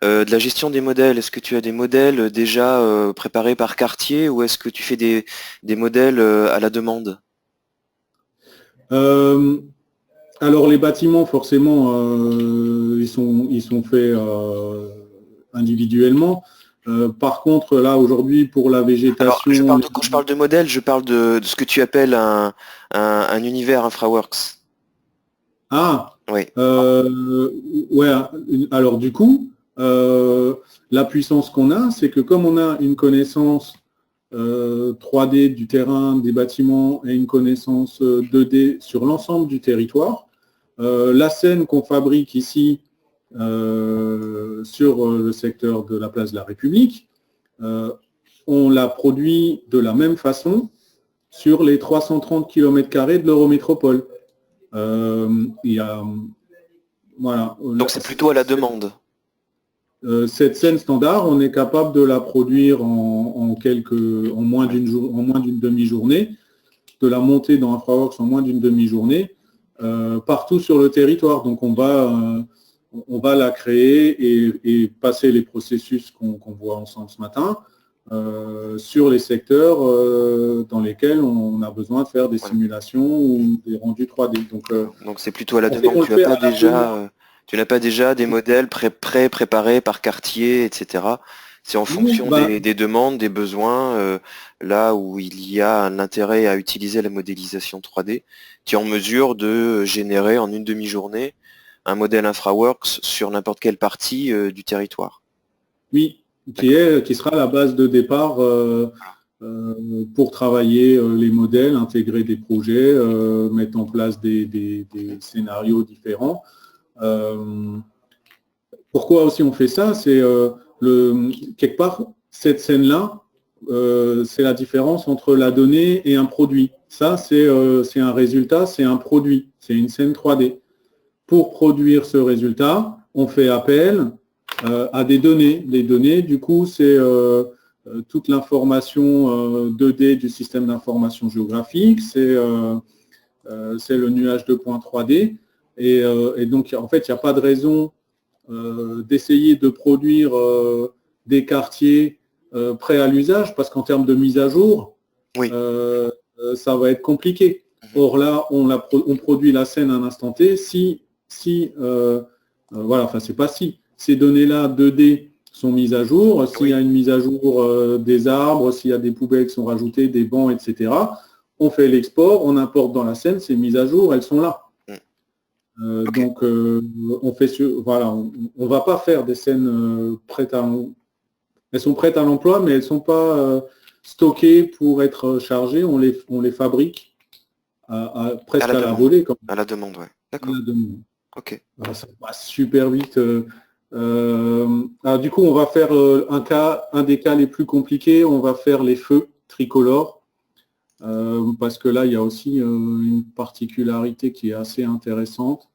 de la gestion des modèles. Est-ce que tu as des modèles déjà préparés par quartier ou est-ce que tu fais des modèles à la demande? Alors les bâtiments, forcément, ils sont faits individuellement. Par contre, là, aujourd'hui, pour la végétation... Alors, quand je parle de modèle, je parle de ce que tu appelles un univers InfraWorks. Ah, oui. Ouais, alors du coup, la puissance qu'on a, c'est que comme on a une connaissance 3D du terrain, des bâtiments et une connaissance 2D sur l'ensemble du territoire, la scène qu'on fabrique ici sur le secteur de la place de la République, on la produit de la même façon sur les 330 km² de l'Eurométropole. Voilà. Donc c'est plutôt à la demande. Cette scène standard, on est capable de la produire en moins d'une demi-journée, de la monter dans InfraWorks en moins d'une demi-journée, partout sur le territoire. Donc on va la créer et passer les processus qu'on voit ensemble ce matin sur les secteurs dans lesquels on a besoin de faire des simulations ou des rendus 3D. Donc c'est plutôt à la demande. Tu n'as pas déjà des modèles préparés par quartier, etc. C'est en fonction des demandes, des besoins, là où il y a un intérêt à utiliser la modélisation 3D, tu es en mesure de générer en une demi-journée un modèle InfraWorks sur n'importe quelle partie du territoire. Oui, qui sera la base de départ pour travailler les modèles, intégrer des projets, mettre en place des scénarios différents. Pourquoi aussi on fait ça? C'est quelque part, cette scène-là, c'est la différence entre la donnée et un produit. Ça, c'est un résultat, c'est un produit, c'est une scène 3D. Pour produire ce résultat, on fait appel à des données. Les données, du coup, c'est toute l'information 2D du système d'information géographique, c'est le nuage de points 3D. Et donc, en fait, il n'y a pas de raison d'essayer de produire des quartiers prêts à l'usage, parce qu'en termes de mise à jour, ça va être compliqué. Or là, on produit la scène à un instant T. Voilà, enfin, c'est pas si. Ces données-là 2D sont mises à jour. S'il y a une mise à jour des arbres, s'il y a des poubelles qui sont rajoutées, des bancs, etc., on fait l'export, on importe dans la scène, ces mises à jour, elles sont là. Donc, on fait voilà, on va pas faire des scènes prêtes à... Elles sont prêtes à l'emploi, mais elles ne sont pas stockées pour être chargées. On les fabrique presque à la volée. À la demande, oui. D'accord. Ok. Ça passe super vite. Du coup, on va faire un des cas les plus compliqués. On va faire les feux tricolores. Parce que là, il y a aussi une particularité qui est assez intéressante.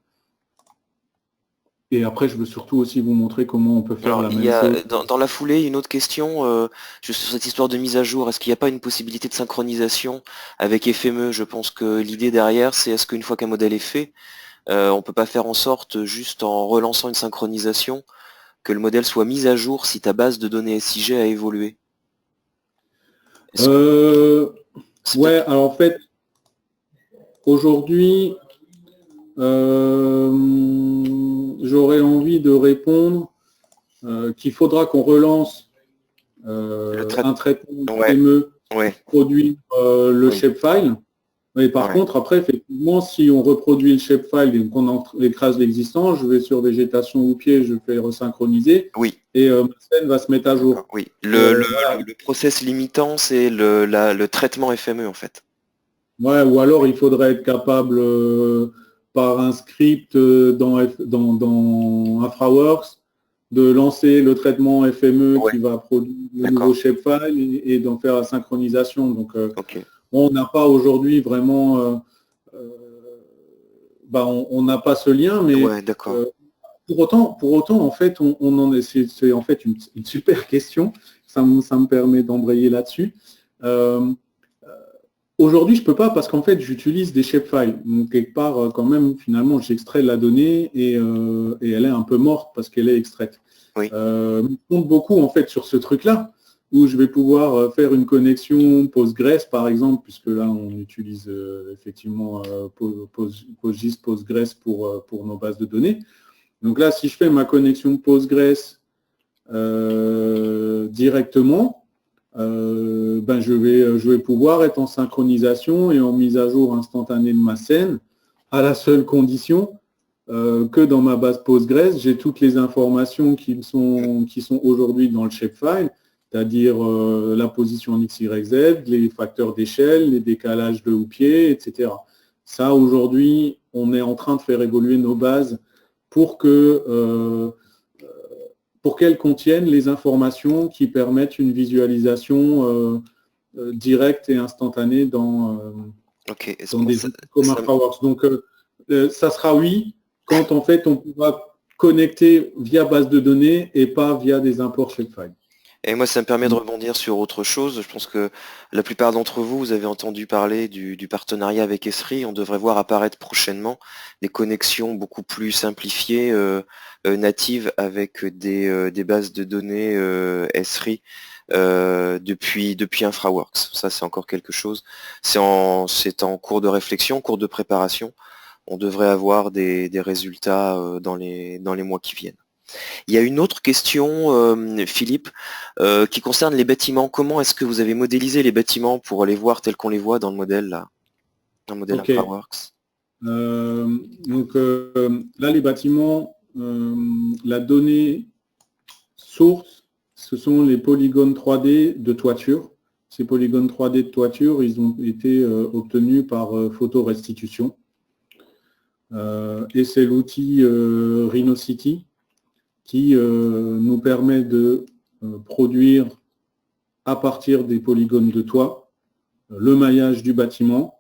Et après, je veux surtout aussi vous montrer comment on peut faire la même chose. Dans la foulée, une autre question sur cette histoire de mise à jour. Est-ce qu'il n'y a pas une possibilité de synchronisation avec FME? Je pense que l'idée derrière, c'est est-ce qu'une fois qu'un modèle est fait, on ne peut pas faire en sorte, juste en relançant une synchronisation, que le modèle soit mis à jour si ta base de données SIG a évolué? Ouais, alors en fait, aujourd'hui, j'aurais envie de répondre qu'il faudra qu'on relance un traitement FME produire le shapefile. Mais par contre, après, effectivement, si on reproduit le shapefile et qu'on écrase l'existant, je vais sur végétation ou pied, je fais resynchroniser. Et ma scène va se mettre à jour. Oui. Le process limitant, c'est le traitement FME, en fait. Ouais, ou alors il faudrait être capable par un script dans InfraWorks de lancer le traitement FME qui va produire le nouveau shapefile et d'en faire la synchronisation. Donc, on n'a pas aujourd'hui vraiment... on n'a pas ce lien, mais pour autant, en fait, c'est en fait une super question. Ça me permet d'embrayer là-dessus. Aujourd'hui, je ne peux pas parce qu'en fait, j'utilise des shapefiles. Donc, quelque part, quand même, finalement, j'extrais la donnée et elle est un peu morte parce qu'elle est extraite. Je compte beaucoup, en fait, sur ce truc-là, où je vais pouvoir faire une connexion Postgres, par exemple, puisque là, on utilise effectivement PostGIS, Postgres pour nos bases de données. Donc là, si je fais ma connexion Postgres directement, je vais pouvoir être en synchronisation et en mise à jour instantanée de ma scène à la seule condition que dans ma base Postgres, j'ai toutes les informations qui sont aujourd'hui dans le shapefile, c'est-à-dire la position en X, Y, Z, les facteurs d'échelle, les décalages de houppier, etc. Ça, aujourd'hui, on est en train de faire évoluer nos bases pour qu'elles contiennent les informations qui permettent une visualisation directe et instantanée dans des outils comme InfraWorks. Donc, ça sera oui, quand en fait on pourra connecter via base de données et pas via des imports shapefile. Et moi, ça me permet de rebondir sur autre chose. Je pense que la plupart d'entre vous, vous avez entendu parler du partenariat avec Esri. On devrait voir apparaître prochainement des connexions beaucoup plus simplifiées, natives, avec des bases de données Esri depuis InfraWorks. Ça, c'est encore quelque chose. C'est en cours de réflexion, cours de préparation. On devrait avoir des résultats dans les mois qui viennent. Il y a une autre question, Philippe, qui concerne les bâtiments. Comment est-ce que vous avez modélisé les bâtiments pour les voir tels qu'on les voit dans le modèle là, dans le modèle InfraWorks? Donc là, les bâtiments, la donnée source, ce sont les polygones 3D de toiture. Ces polygones 3D de toiture, ils ont été obtenus par photorestitution. Et c'est l'outil Rhinocity qui nous permet de produire à partir des polygones de toit le maillage du bâtiment.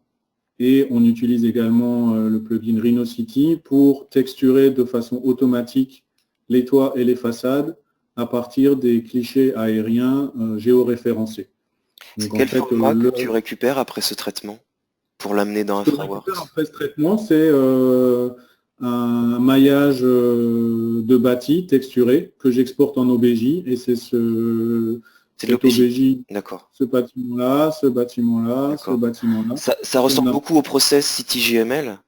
Et on utilise également le plugin Rhinocity pour texturer de façon automatique les toits et les façades à partir des clichés aériens géoréférencés. C'est quel format que tu récupères après ce traitement pour l'amener dans InfraWorks? Après ce traitement, c'est un maillage de bâti texturé que j'exporte en OBJ et c'est cet OBJ, ce bâtiment-là, ce bâtiment-là, ce bâtiment-là. Ça ressemble beaucoup au process CityJML?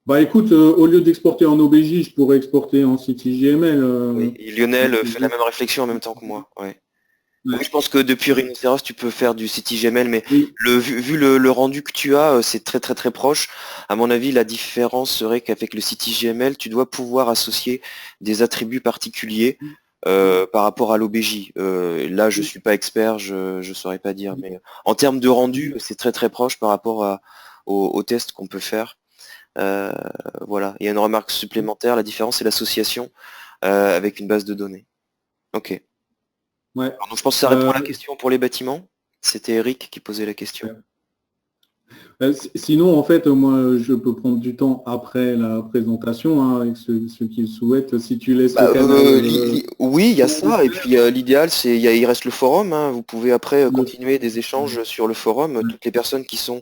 Bah écoute, au lieu d'exporter en OBJ, je pourrais exporter en CityJML. Oui, Lionel fait la même réflexion en même temps que moi. Ouais. Oui, je pense que depuis Rhinoceros, tu peux faire du CityJML, mais oui. vu le rendu que tu as, c'est très très très proche. À mon avis, la différence serait qu'avec le CityJML, tu dois pouvoir associer des attributs particuliers par rapport à l'OBJ. Là, je suis pas expert, je saurais pas dire, mais en termes de rendu, c'est très très proche par rapport au test qu'on peut faire. Voilà. Il y a une remarque supplémentaire, la différence c'est l'association avec une base de données. Ok. Ouais. Alors, donc, je pense que ça répond à la question pour les bâtiments. C'était Eric qui posait la question. Sinon, en fait, moi, je peux prendre du temps après la présentation, hein, avec ceux qui le souhaitent. Si tu laisses le canal, oui, il y a ça. Et puis, l'idéal, c'est il reste le forum. Hein. Vous pouvez après continuer des échanges sur le forum. Toutes les personnes qui sont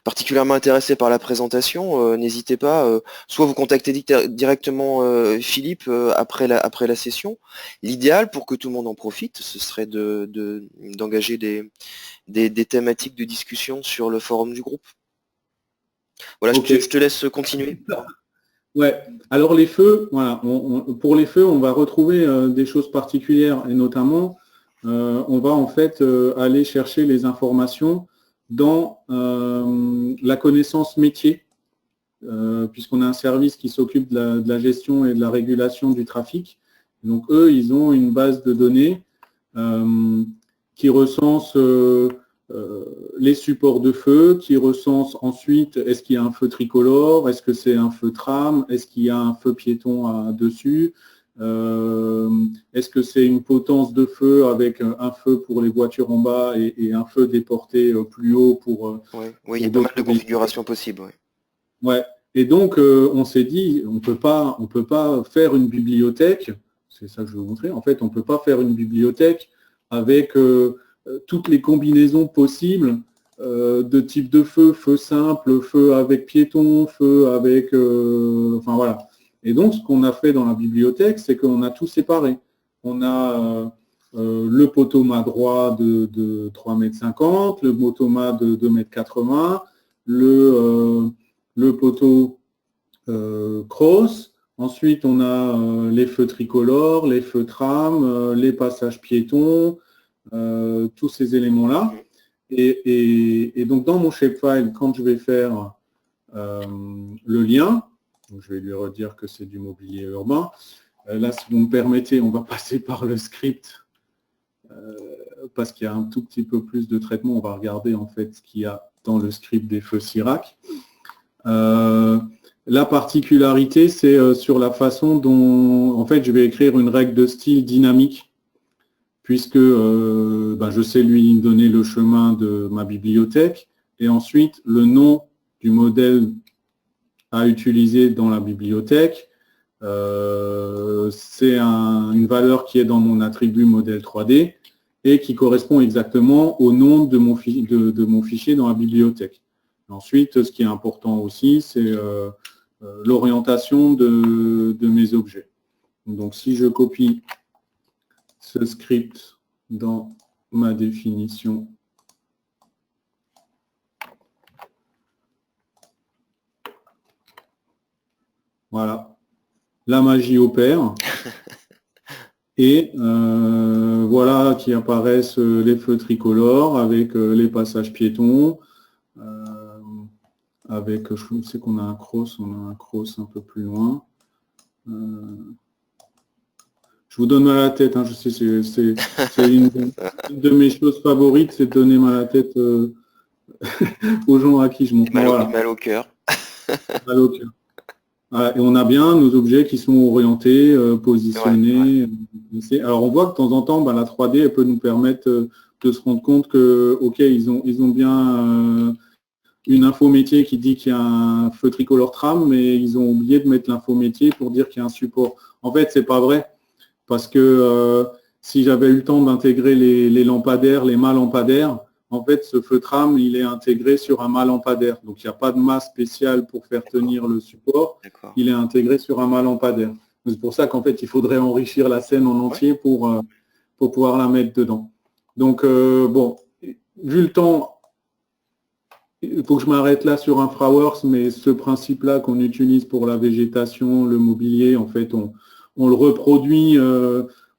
particulièrement intéressés par la présentation, n'hésitez pas, soit vous contactez directement Philippe après la session. L'idéal pour que tout le monde en profite, ce serait d'engager des thématiques de discussion sur le forum du groupe. Voilà, okay. je te laisse continuer. Ouais, alors les feux, voilà, pour les feux, on va retrouver des choses particulières et notamment, on va en fait aller chercher les informations dans la connaissance métier, puisqu'on a un service qui s'occupe de la gestion et de la régulation du trafic. Donc eux, ils ont une base de données qui recense les supports de feu, qui recense ensuite est-ce qu'il y a un feu tricolore, est-ce que c'est un feu tram, est-ce qu'il y a un feu piéton dessus, est-ce que c'est une potence de feu avec un feu pour les voitures en bas et un feu déporté plus haut pour... Oui, il y a pas mal de configurations possibles. Ouais. Et donc, on s'est dit, on peut pas faire une bibliothèque, c'est ça que je vais vous montrer, en fait, on ne peut pas faire une bibliothèque avec toutes les combinaisons possibles de type de feu, feu simple, feu avec piéton, feu avec... enfin voilà. Et donc, ce qu'on a fait dans la bibliothèque, c'est qu'on a tout séparé. On a le potomât droit de 3,50 m, le potomât de 2,80 m, le poteau cross. Ensuite, on a les feux tricolores, les feux tram, les passages piétons, tous ces éléments-là. Et donc, dans mon shapefile, quand je vais faire le lien, donc je vais lui redire que c'est du mobilier urbain. Là, si vous me permettez, on va passer par le script parce qu'il y a un tout petit peu plus de traitement. On va regarder en fait ce qu'il y a dans le script des feux Sirac. La particularité, c'est sur la façon dont, en fait, je vais écrire une règle de style dynamique puisque je sais lui donner le chemin de ma bibliothèque et ensuite le nom du modèle à utiliser dans la bibliothèque. C'est une valeur qui est dans mon attribut modèle 3D et qui correspond exactement au nom de mon fichier dans la bibliothèque. Ensuite, ce qui est important aussi, c'est l'orientation de mes objets. Donc, si je copie ce script dans ma définition. Voilà. La magie opère. Et voilà qui apparaissent les feux tricolores avec les passages piétons. Avec, je sais qu'on a un cross, un peu plus loin. Je vous donne mal à la tête, hein, je sais, c'est une de mes choses favorites, c'est de donner mal à la tête aux gens à qui je montre. Mal au cœur. Mal au cœur. Voilà, et on a bien nos objets qui sont orientés, positionnés. Ouais. Alors on voit que de temps en temps, la 3D elle peut nous permettre de se rendre compte que, ok, ils ont bien une info métier qui dit qu'il y a un feu tricolore tram, mais ils ont oublié de mettre l'info métier pour dire qu'il y a un support. En fait, c'est pas vrai, parce que si j'avais eu le temps d'intégrer les lampadaires, les mâts lampadaires, en fait, ce feu tram, il est intégré sur un mât lampadaire. Donc, il n'y a pas de mât spécial pour faire tenir le support. Il est intégré sur un mât lampadaire. C'est pour ça qu'en fait, il faudrait enrichir la scène en entier pour pouvoir la mettre dedans. Donc, bon, vu le temps, il faut que je m'arrête là sur InfraWorks, mais ce principe-là qu'on utilise pour la végétation, le mobilier, en fait, on le reproduit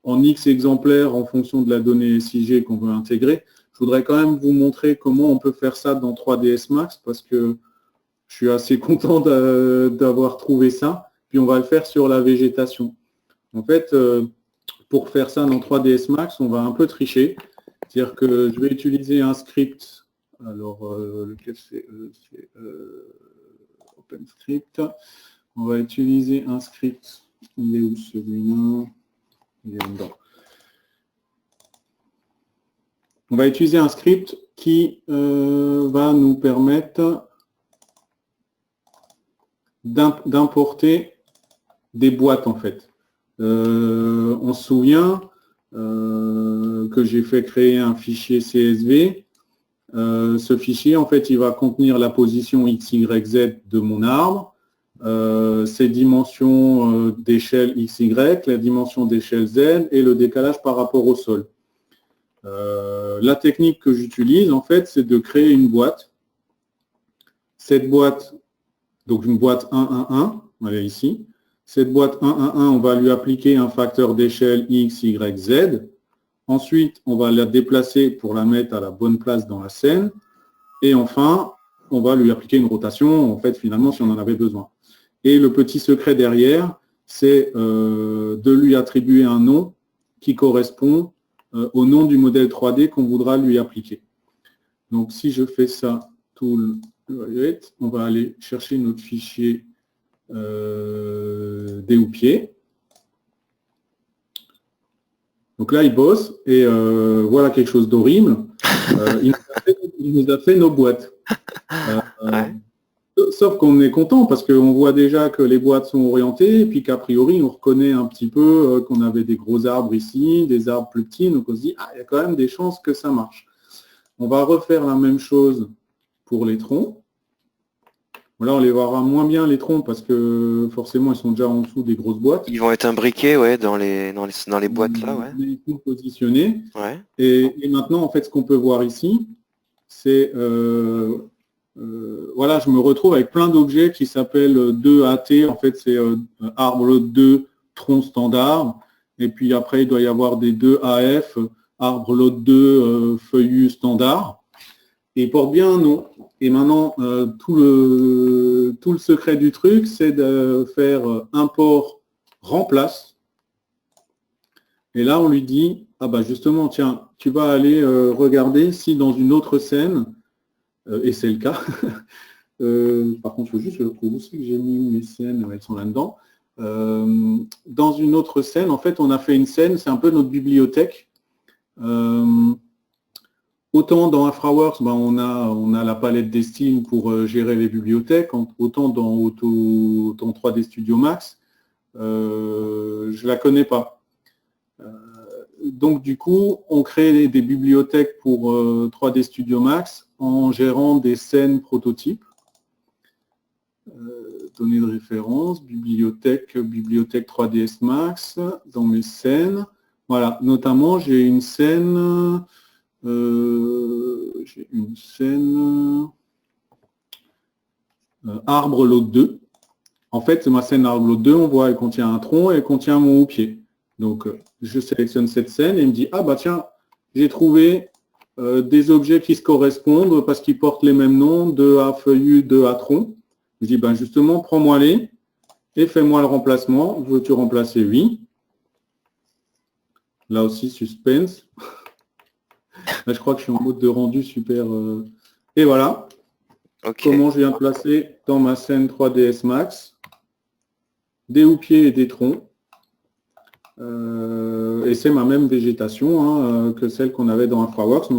en X exemplaires en fonction de la donnée SIG qu'on veut intégrer. Je voudrais quand même vous montrer comment on peut faire ça dans 3ds Max, parce que je suis assez content d'avoir trouvé ça. Puis on va le faire sur la végétation. En fait, pour faire ça dans 3ds Max, on va un peu tricher. C'est-à-dire que je vais utiliser un script. Alors, lequel c'est OpenScript. On va utiliser un script. Il est où celui-là? Il est dedans. On va utiliser un script qui va nous permettre d'importer des boîtes, en fait. On se souvient que j'ai fait créer un fichier CSV. Ce fichier, en fait, il va contenir la position X, Y, Z de mon arbre, ses dimensions d'échelle X, Y, la dimension d'échelle Z et le décalage par rapport au sol. La technique que j'utilise, en fait, c'est de créer une boîte. Cette boîte, donc une boîte 1, 1, 1, elle est ici. Cette boîte 1, 1, 1, on va lui appliquer un facteur d'échelle X, Y, Z. Ensuite, on va la déplacer pour la mettre à la bonne place dans la scène. Et enfin, on va lui appliquer une rotation, en fait, finalement, si on en avait besoin. Et le petit secret derrière, c'est de lui attribuer un nom qui correspond au nom du modèle 3D qu'on voudra lui appliquer. Donc, si je fais ça, tool, on va aller chercher notre fichier déhoupier. Donc là, il bosse et voilà quelque chose d'horrible. Il nous a fait nos boîtes. Sauf qu'on est content parce qu'on voit déjà que les boîtes sont orientées et puis qu'a priori, on reconnaît un petit peu qu'on avait des gros arbres ici, des arbres plus petits. Donc on se dit, ah, il y a quand même des chances que ça marche. On va refaire la même chose pour les troncs. Là, on les verra moins bien, les troncs, parce que forcément, ils sont déjà en dessous des grosses boîtes. Ils vont être imbriqués, ouais, dans les boîtes là, ouais. Ils sont positionnés. Ouais. Et maintenant, en fait, ce qu'on peut voir ici, c'est, voilà, je me retrouve avec plein d'objets qui s'appellent 2AT. En fait, c'est arbre 2, tronc standard. Et puis après, il doit y avoir des 2AF, arbre lot 2, feuillu standard. Et ils portent bien un nom. Et maintenant, tout le secret du truc, c'est de faire import remplace. Et là, on lui dit, ah bah justement, tiens, tu vas aller regarder si dans une autre scène, et c'est le cas, par contre, il faut juste où c'est que j'ai mis mes scènes, elles sont là-dedans. Dans une autre scène, en fait, on a fait une scène, c'est un peu notre bibliothèque. Autant dans InfraWorks, on a la palette des styles pour gérer les bibliothèques, autant dans 3D Studio Max, je ne la connais pas. Donc du coup, on crée des bibliothèques pour 3D Studio Max en gérant des scènes prototypes. Données de référence, bibliothèque 3ds Max, dans mes scènes. Voilà, notamment j'ai une scène, arbre lot 2. En fait, ma scène arbre lot 2, on voit, elle contient un tronc et elle contient mon houppier. Donc, je sélectionne cette scène et il me dit, ah bah tiens, j'ai trouvé des objets qui se correspondent parce qu'ils portent les mêmes noms, 2A feuillu, 2A tronc. Je dis, ben justement, prends-moi-les et fais-moi le remplacement. Veux-tu remplacer? Oui. Là aussi, suspense. Là, je crois que je suis en mode de rendu super. Et voilà. Okay. Comment je viens de placer dans ma scène 3ds Max des houppiers et des troncs. Et c'est ma même végétation que celle qu'on avait dans InfraWorks.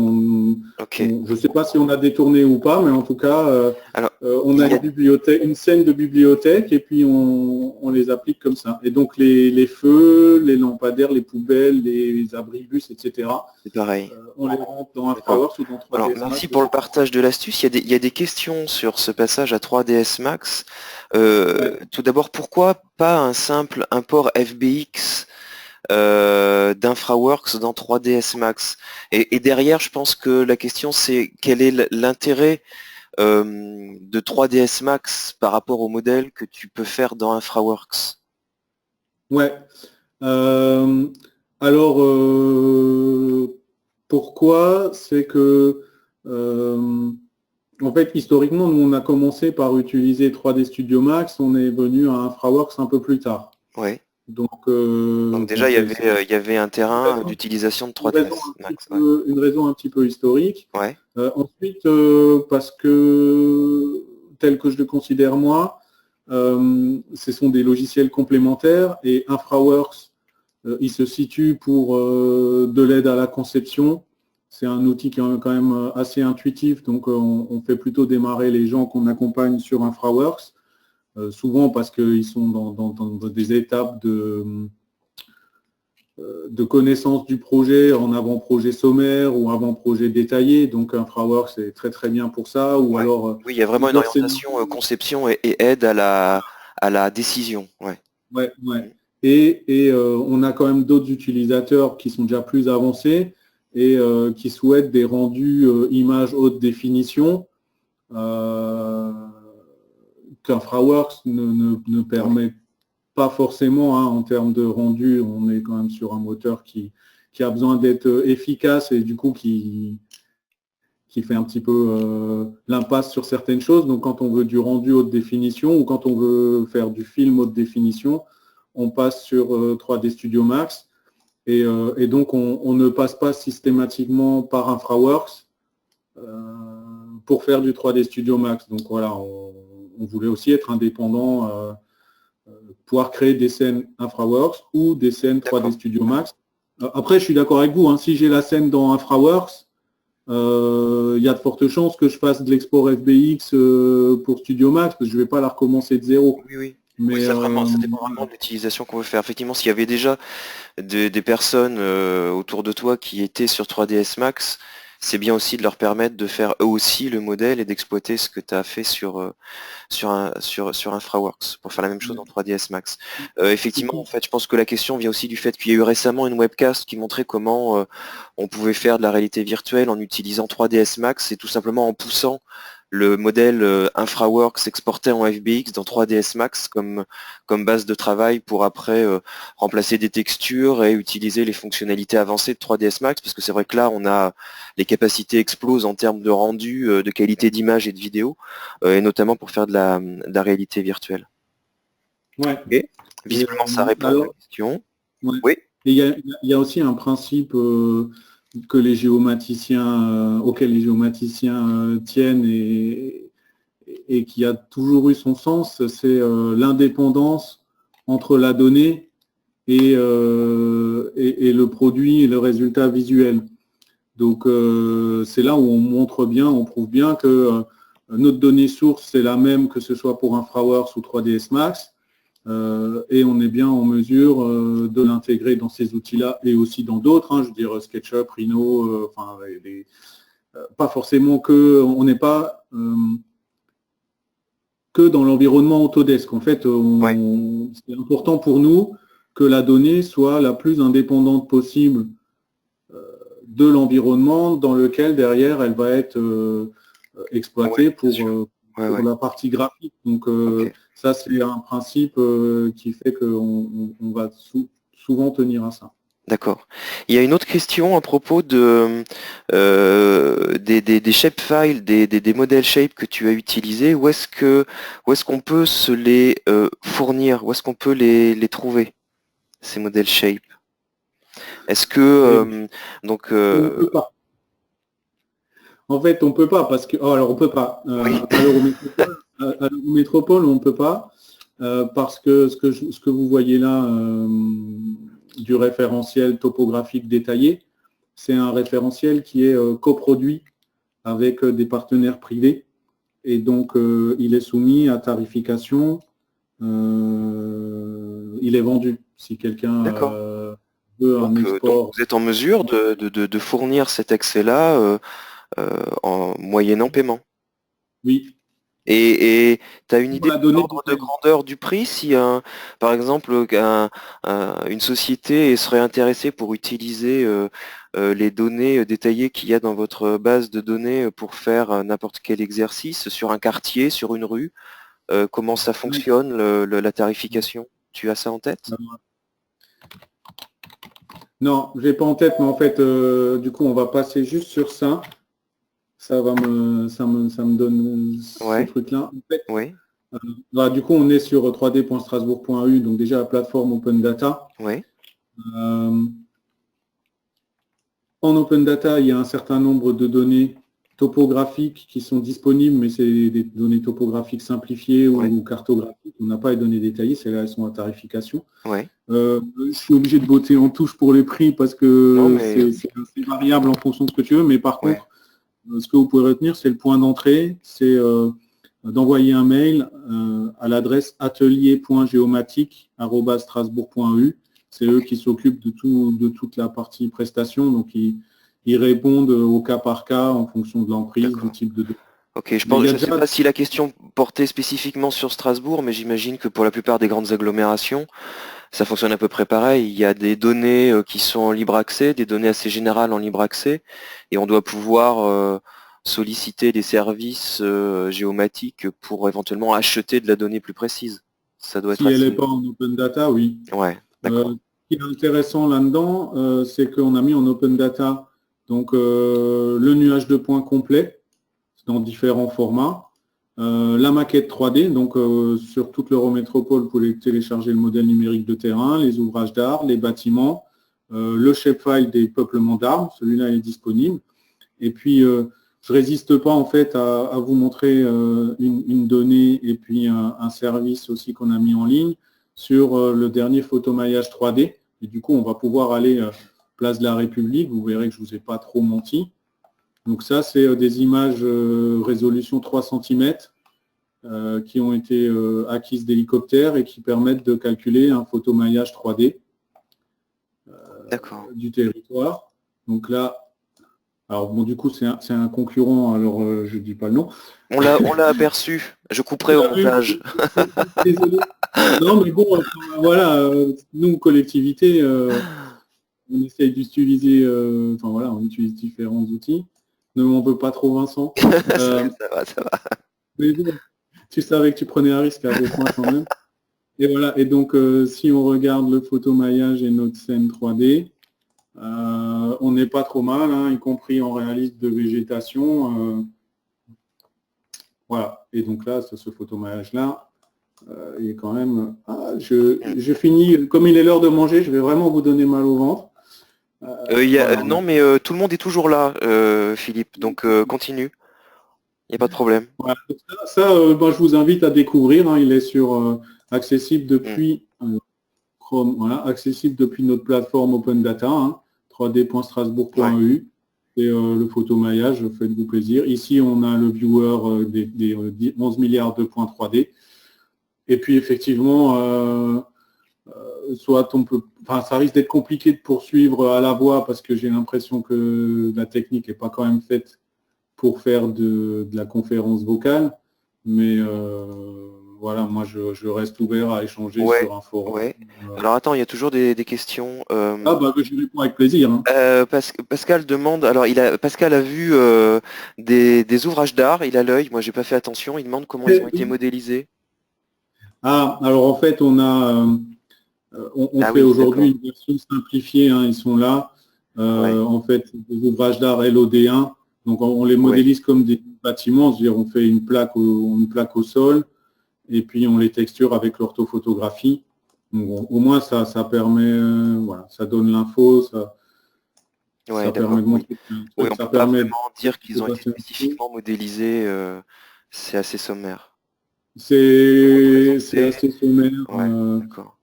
Okay. Je ne sais pas si on a détourné ou pas, mais en tout cas, Alors, on a une scène de bibliothèque et puis on les applique comme ça. Et donc les feux, les lampadaires, les poubelles, les abribus, etc. C'est pareil. On les rentre dans InfraWorks ou dans 3ds Alors, Max. merci pour le partage de l'astuce. Il y a des questions sur ce passage à 3ds Max. Ouais. Tout d'abord, pourquoi pas un simple import FBX d'InfraWorks dans 3ds Max? Et derrière, je pense que la question c'est quel est l'intérêt de 3ds Max par rapport au modèle que tu peux faire dans InfraWorks? Ouais. Alors, pourquoi? C'est que, en fait, historiquement, nous, on a commencé par utiliser 3D Studio Max, on est venu à InfraWorks un peu plus tard. Ouais. Donc déjà, il y avait un terrain d'utilisation de 3ds Max. Une raison un petit peu historique. Ouais. Ensuite, parce que, tel que je le considère moi, ce sont des logiciels complémentaires et InfraWorks, il se situe pour de l'aide à la conception. C'est un outil qui est quand même assez intuitif, donc on fait plutôt démarrer les gens qu'on accompagne sur InfraWorks. Souvent parce qu'ils sont dans des étapes de connaissance du projet en avant-projet sommaire ou avant-projet détaillé. Donc InfraWorks est très très bien pour ça. Ou alors, oui, il y a vraiment une orientation conception et aide à la décision. Ouais. Ouais, ouais. Et on a quand même d'autres utilisateurs qui sont déjà plus avancés et qui souhaitent des rendus images haute définition. qu'InfraWorks ne permet pas forcément en termes de rendu. On est quand même sur un moteur qui a besoin d'être efficace et du coup qui fait un petit peu l'impasse sur certaines choses. Donc quand on veut du rendu haute définition ou quand on veut faire du film haute définition, on passe sur 3D Studio Max. Et donc on ne passe pas systématiquement par InfraWorks pour faire du 3D Studio Max. Donc voilà, on voulait aussi être indépendant, pouvoir créer des scènes InfraWorks ou des scènes 3D Studio Max. Après, je suis d'accord avec vous, si j'ai la scène dans InfraWorks, il y a de fortes chances que je fasse de l'export FBX pour Studio Max, parce que je ne vais pas la recommencer de zéro. Oui, oui. Mais oui, ça dépend vraiment de l'utilisation qu'on veut faire. Effectivement, s'il y avait déjà des personnes autour de toi qui étaient sur 3ds Max, c'est bien aussi de leur permettre de faire eux aussi le modèle et d'exploiter ce que tu as fait sur InfraWorks pour faire la même chose dans 3ds Max. Effectivement, en fait, je pense que la question vient aussi du fait qu'il y a eu récemment une webcast qui montrait comment on pouvait faire de la réalité virtuelle en utilisant 3ds Max et tout simplement en poussant le modèle InfraWorks exporté en FBX dans 3ds Max comme base de travail pour après remplacer des textures et utiliser les fonctionnalités avancées de 3ds Max, parce que c'est vrai que là on a les capacités explosent en termes de rendu, de qualité d'image et de vidéo, et notamment pour faire de la réalité virtuelle. Ouais. Okay. Visiblement ça répond à la question. Ouais. Oui. Et il y a aussi un principe que les géomaticiens, auquel les géomaticiens tiennent et qui a toujours eu son sens, c'est l'indépendance entre la donnée et le produit et le résultat visuel. Donc c'est là où on montre bien, on prouve bien que notre donnée source c'est la même que ce soit pour InfraWorks ou 3ds Max. Et on est bien en mesure de l'intégrer dans ces outils-là et aussi dans d'autres, je veux dire SketchUp, Rhino, pas forcément que, on n'est pas que dans l'environnement Autodesk. En fait, c'est important pour nous que la donnée soit la plus indépendante possible de l'environnement dans lequel derrière elle va être exploitée pour la partie graphique. Donc ça, c'est un principe qui fait qu'on va souvent tenir à ça. D'accord. Il y a une autre question à propos des shapefiles, des modèles shape que tu as utilisés. Où est-ce qu'on peut se les fournir? Où est-ce qu'on peut les trouver, ces modèles shape? Est-ce que on peut pas. En fait, on peut pas parce que alors on peut pas. À l'Eurométropole, on ne peut pas parce que ce que vous voyez là du référentiel topographique détaillé, c'est un référentiel qui est coproduit avec des partenaires privés et donc il est soumis à tarification. Il est vendu si quelqu'un veut un export. Donc vous êtes en mesure de fournir cet accès-là en moyennant paiement? Oui. Et tu as une idée de l'ordre de grandeur du prix si, par exemple, une société serait intéressée pour utiliser les données détaillées qu'il y a dans votre base de données pour faire n'importe quel exercice sur un quartier, sur une rue, comment ça fonctionne, la tarification? Tu as ça en tête? Non, je n'ai pas en tête, mais en fait, du coup, on va passer juste sur ça. Ça me donne ce truc-là. En fait, oui. Là, du coup, on est sur 3d.strasbourg.eu, donc déjà la plateforme Open Data. Oui. En Open Data, il y a un certain nombre de données topographiques qui sont disponibles, mais c'est des données topographiques simplifiées ou cartographiques. On n'a pas les données détaillées, celles-là, elles sont à tarification. Je suis obligé de botter en touche pour les prix parce que c'est variable en fonction de ce que tu veux, mais par contre, ce que vous pouvez retenir, c'est le point d'entrée, c'est d'envoyer un mail à l'adresse atelier.géomatique@strasbourg.eu. C'est eux qui s'occupent de toute la partie prestation, donc ils répondent au cas par cas en fonction de l'emprise, du type de données. Ok, je ne sais pas si la question portait spécifiquement sur Strasbourg, mais j'imagine que pour la plupart des grandes agglomérations, ça fonctionne à peu près pareil. Il y a des données qui sont en libre accès, des données assez générales en libre accès, et on doit pouvoir solliciter des services géomatiques pour éventuellement acheter de la donnée plus précise. Ça doit être si elle n'est pas en open data, oui. D'accord. Ce qui est intéressant là-dedans, c'est qu'on a mis en open data donc, le nuage de points complet dans différents formats. La maquette 3D, donc sur toute l'Eurométropole, vous pouvez télécharger le modèle numérique de terrain, les ouvrages d'art, les bâtiments, le shapefile des peuplements d'arbres, celui-là est disponible. Et puis, je ne résiste pas en fait à vous montrer une donnée et puis un service aussi qu'on a mis en ligne sur le dernier photomaillage 3D. Et du coup, on va pouvoir aller place de la République. Vous verrez que je ne vous ai pas trop menti. Donc ça, c'est des images résolution 3 cm qui ont été acquises d'hélicoptères et qui permettent de calculer un photomaillage 3D du territoire. Donc là, alors bon, du coup, c'est un concurrent, alors je ne dis pas le nom. On l'a aperçu, je couperai au montage. Désolé. Non, mais bon, voilà, nous, collectivité, on essaye d'utiliser, enfin voilà, on utilise différents outils. Ne m'en veux pas trop, Vincent. Ça va. Mais bon, tu savais que tu prenais un risque à vos points quand même. Et voilà, et donc si on regarde le photomaillage et notre scène 3D, on n'est pas trop mal, hein, y compris en réaliste de végétation. Voilà, et donc là, ce photomaillage-là, il est quand même... je finis, comme il est l'heure de manger, je vais vraiment vous donner mal au ventre. Voilà, non, mais tout le monde est toujours là, Philippe, donc continue. Il n'y a pas de problème. Voilà, ça, je vous invite à découvrir. Hein, il est sur accessible depuis Chrome, voilà, accessible depuis notre plateforme Open Data, hein, 3d.strasbourg.eu. Et le photomaillage, faites-vous plaisir. Ici, on a le viewer des 11 milliards de points 3D. Et puis, effectivement, soit on peut, enfin, ça risque d'être compliqué de poursuivre à la voix parce que j'ai l'impression que la technique n'est pas quand même faite pour faire de la conférence vocale, mais voilà, moi je reste ouvert à échanger Ouais, sur un forum. ouais. Alors attends, il y a toujours des questions. Ah bah je réponds avec plaisir, hein. Pascal demande, alors Pascal a vu des ouvrages d'art, il a l'œil, moi j'ai pas fait attention, il demande comment ils ont été modélisés. Ah, alors en fait, on Ah fait oui, aujourd'hui d'accord. une version simplifiée, hein, ils sont là. Ouais, En fait, des ouvrages d'art LOD1, donc on les ouais, modélise comme des bâtiments, c'est-à-dire on fait une plaque au sol, et puis on les texture avec l'orthophotographie. Donc, au moins, ça permet, voilà, ça donne l'info, ouais, ça permet d'accord, de oui. montrer un Oui, truc, on ça peut pas permet vraiment dire qu'ils de ont été passer un peu. spécifiquement modélisés, c'est assez sommaire. C'est Représenté, assez sommaire. ouais, d'accord.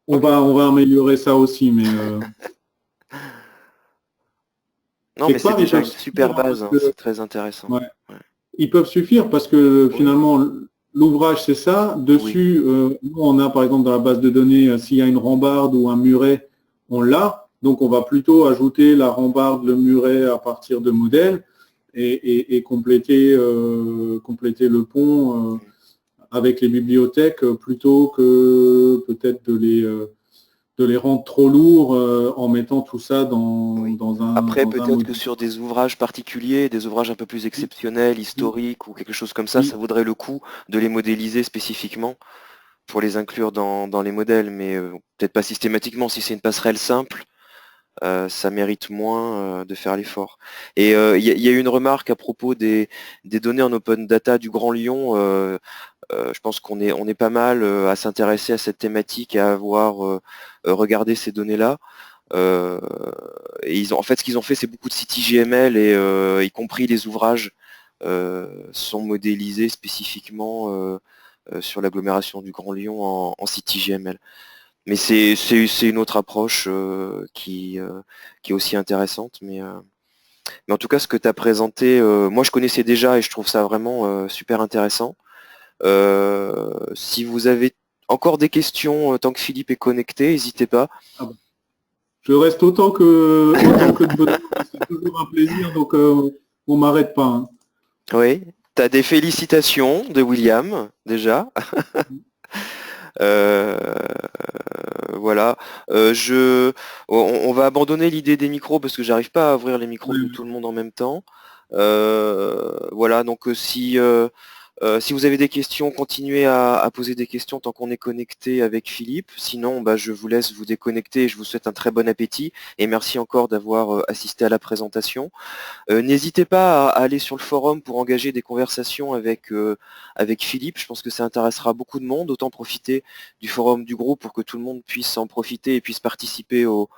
On Ok. va, on va améliorer ça aussi, mais Non, mais quelque c'est part, ils déjà peuvent une super suffire, hein, parce base, hein, que, c'est très intéressant. ouais, Ouais. ils peuvent suffire parce que Oui, finalement, l'ouvrage, c'est ça. oui, Dessus, nous, on a par exemple dans la base de données, s'il y a une rambarde ou un muret, on l'a. Donc, on va plutôt ajouter la rambarde, le muret à partir de modèles et compléter le pont avec les bibliothèques plutôt que peut-être de les rendre trop lourds en mettant tout ça oui. Après, dans un peut-être que module. sur des ouvrages particuliers, des ouvrages un peu plus exceptionnels, Oui, historiques ou quelque chose comme ça oui, vaudrait le coup de les modéliser spécifiquement pour les inclure dans les modèles, mais peut-être pas systématiquement. Si c'est une passerelle simple, ça mérite moins de faire l'effort. Et il y a eu une remarque à propos des données en open data du Grand Lyon. Je pense on est pas mal à s'intéresser à cette thématique et à avoir regardé ces données-là. Et en fait, ce qu'ils ont fait, c'est beaucoup de sites IGML et y compris les ouvrages sont modélisés spécifiquement sur l'agglomération du Grand Lyon en site IGML. Mais c'est une autre approche qui est aussi intéressante. Mais en tout cas, ce que tu as présenté, moi je connaissais déjà et je trouve ça vraiment super intéressant. Si vous avez encore des questions, tant que Philippe est connecté, n'hésitez pas. ah bah, je reste autant que de besoin. C'est toujours un plaisir, donc on m'arrête pas, hein. Oui, tu as des félicitations de William, déjà. Euh, voilà. On va abandonner l'idée des micros parce que j'arrive pas à ouvrir les micros de tout le monde en même temps. Voilà, donc si vous avez des questions, continuez à poser des questions tant qu'on est connecté avec Philippe. Sinon, bah, je vous laisse vous déconnecter et je vous souhaite un très bon appétit. Et merci encore d'avoir assisté à la présentation. N'hésitez pas à aller sur le forum pour engager des conversations avec Philippe. Je pense que ça intéressera beaucoup de monde. Autant profiter du forum du groupe pour que tout le monde puisse en profiter et puisse participer aux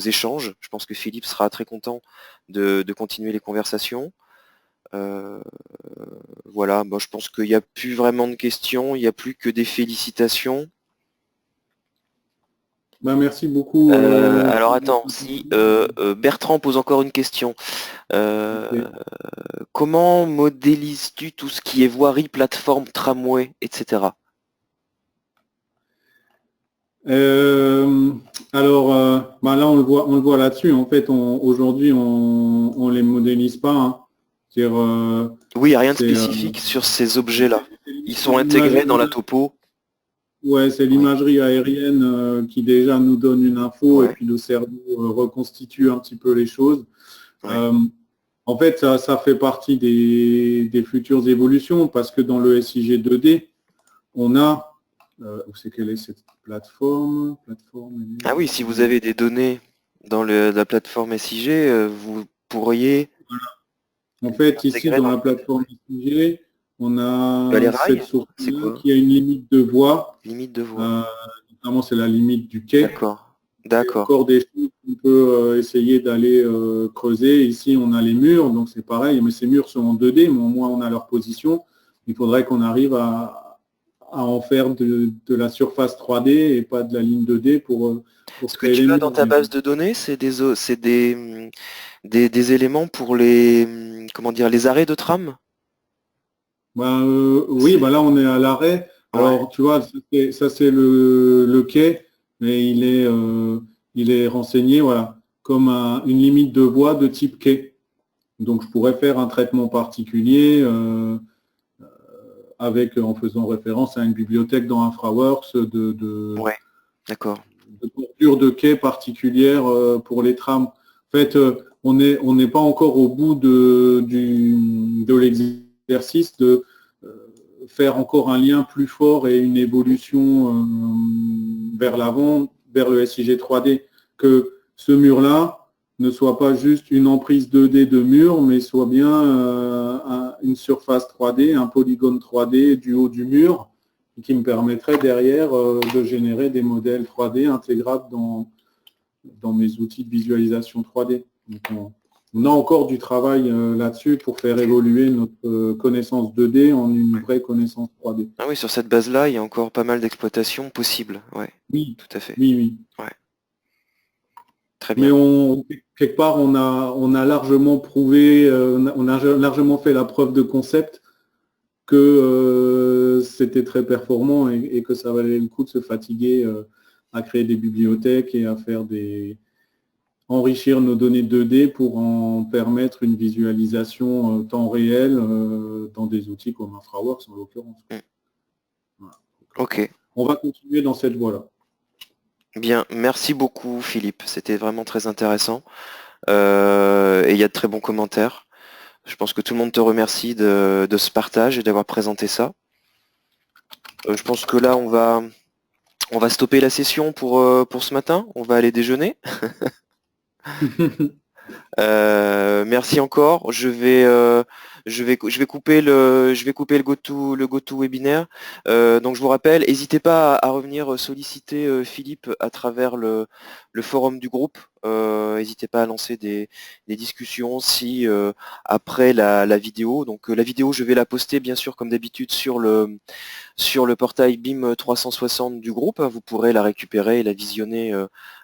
échanges. Je pense que Philippe sera très content de continuer les conversations. Euh, voilà, moi je pense qu'il n'y a plus vraiment de questions, il n'y a plus que des félicitations. Ben, merci beaucoup. Alors attends, si Bertrand pose encore une question. Euh, Ok. Comment modélises-tu tout ce qui est voirie, plateforme, tramway, etc. Euh, alors, ben là, on le voit là-dessus. En fait, aujourd'hui, on les modélise pas, hein. C'est-à-dire, Oui, il n'y a rien de c'est spécifique sur ces objets-là. Ils c'est sont intégrés dans la l'imagerie. topo. Ouais, c'est Oui, l'imagerie aérienne qui déjà nous donne une info et ouais, puis le cerveau reconstitue un petit peu les choses. ouais. Euh, En fait, ça fait partie des futures évolutions parce que dans le SIG 2D, on a, où c'est quelle est cette plateforme? Ah oui, si vous avez des données dans la plateforme SIG, vous pourriez En les fait, ici, intégrer dans dans la le modèle. plateforme SIG, on Les a cette rails, c'est source-là quoi? qui a une limite de voie. Limite de voie. Euh, Notamment, c'est la limite du quai. D'accord, Il y a d'accord. encore des choses qu'on peut essayer d'aller creuser. Ici, on a les murs, donc c'est pareil, mais ces murs sont en 2D, mais au moins on a leur position. Il faudrait qu'on arrive à en faire de la surface 3D et pas de la ligne 2D pour Ce que créer tu les as murs. dans ta base de données, des éléments pour comment dire, les arrêts de tram? Ben, oui, C'est- ben là on est à l'arrêt. Ouais, Alors tu vois, ça c'est le quai, mais il est renseigné voilà, comme une limite de voie de type quai. Donc je pourrais faire un traitement particulier en faisant référence à une bibliothèque dans InfraWorks Ouais, d'accord. de bordure de quai particulière pour les trams. En fait, on n'est pas encore au bout de l'exercice de faire encore un lien plus fort et une évolution vers l'avant, vers le SIG 3D, que ce mur-là ne soit pas juste une emprise 2D de mur, mais soit bien une surface 3D, un polygone 3D du haut du mur, qui me permettrait derrière de générer des modèles 3D intégrables dans mes outils de visualisation 3D. Donc, on a encore du travail là-dessus pour faire évoluer notre connaissance 2D en une vraie connaissance 3D. Ah oui, sur cette base-là, il y a encore pas mal d'exploitations possibles. Ouais, Oui, tout à fait. oui. Ouais. Très bien. Mais quelque part, on a largement prouvé, on a largement fait la preuve de concept que c'était très performant et que ça valait le coup de se fatiguer à créer des bibliothèques et à faire enrichir nos données 2D pour en permettre une visualisation temps réel dans des outils comme InfraWorks en l'occurrence. Voilà. Ok. On va continuer dans cette voie-là. Bien, merci beaucoup Philippe, c'était vraiment très intéressant. Et il y a de très bons commentaires. Je pense que tout le monde te remercie de ce partage et d'avoir présenté ça. Je pense que là, on va stopper la session pour ce matin. On va aller déjeuner. Merci encore. Je vais couper le GoTo webinaire. Donc je vous rappelle, n'hésitez pas à revenir solliciter Philippe à travers le forum du groupe. N'hésitez pas à lancer des discussions si après la vidéo. Donc la vidéo, je vais la poster bien sûr comme d'habitude sur le portail BIM 360 du groupe. Vous pourrez la récupérer et la visionner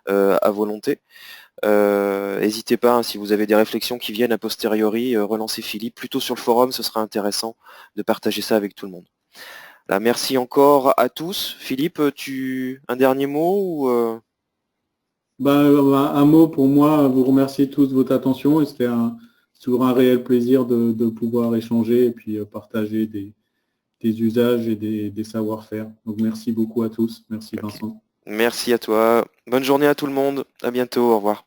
à volonté. N'hésitez pas, hein, si vous avez des réflexions qui viennent a posteriori, relancez Philippe. Plutôt sur le forum, ce sera intéressant de partager ça avec tout le monde. Là, merci encore à tous. Philippe, un dernier mot ou Un mot pour moi, vous remercier tous de votre attention et c'était toujours un réel plaisir de pouvoir échanger et puis partager des usages et des savoir-faire. Donc merci beaucoup à tous. Merci Vincent. Merci à toi. Bonne journée à tout le monde. À bientôt. Au revoir.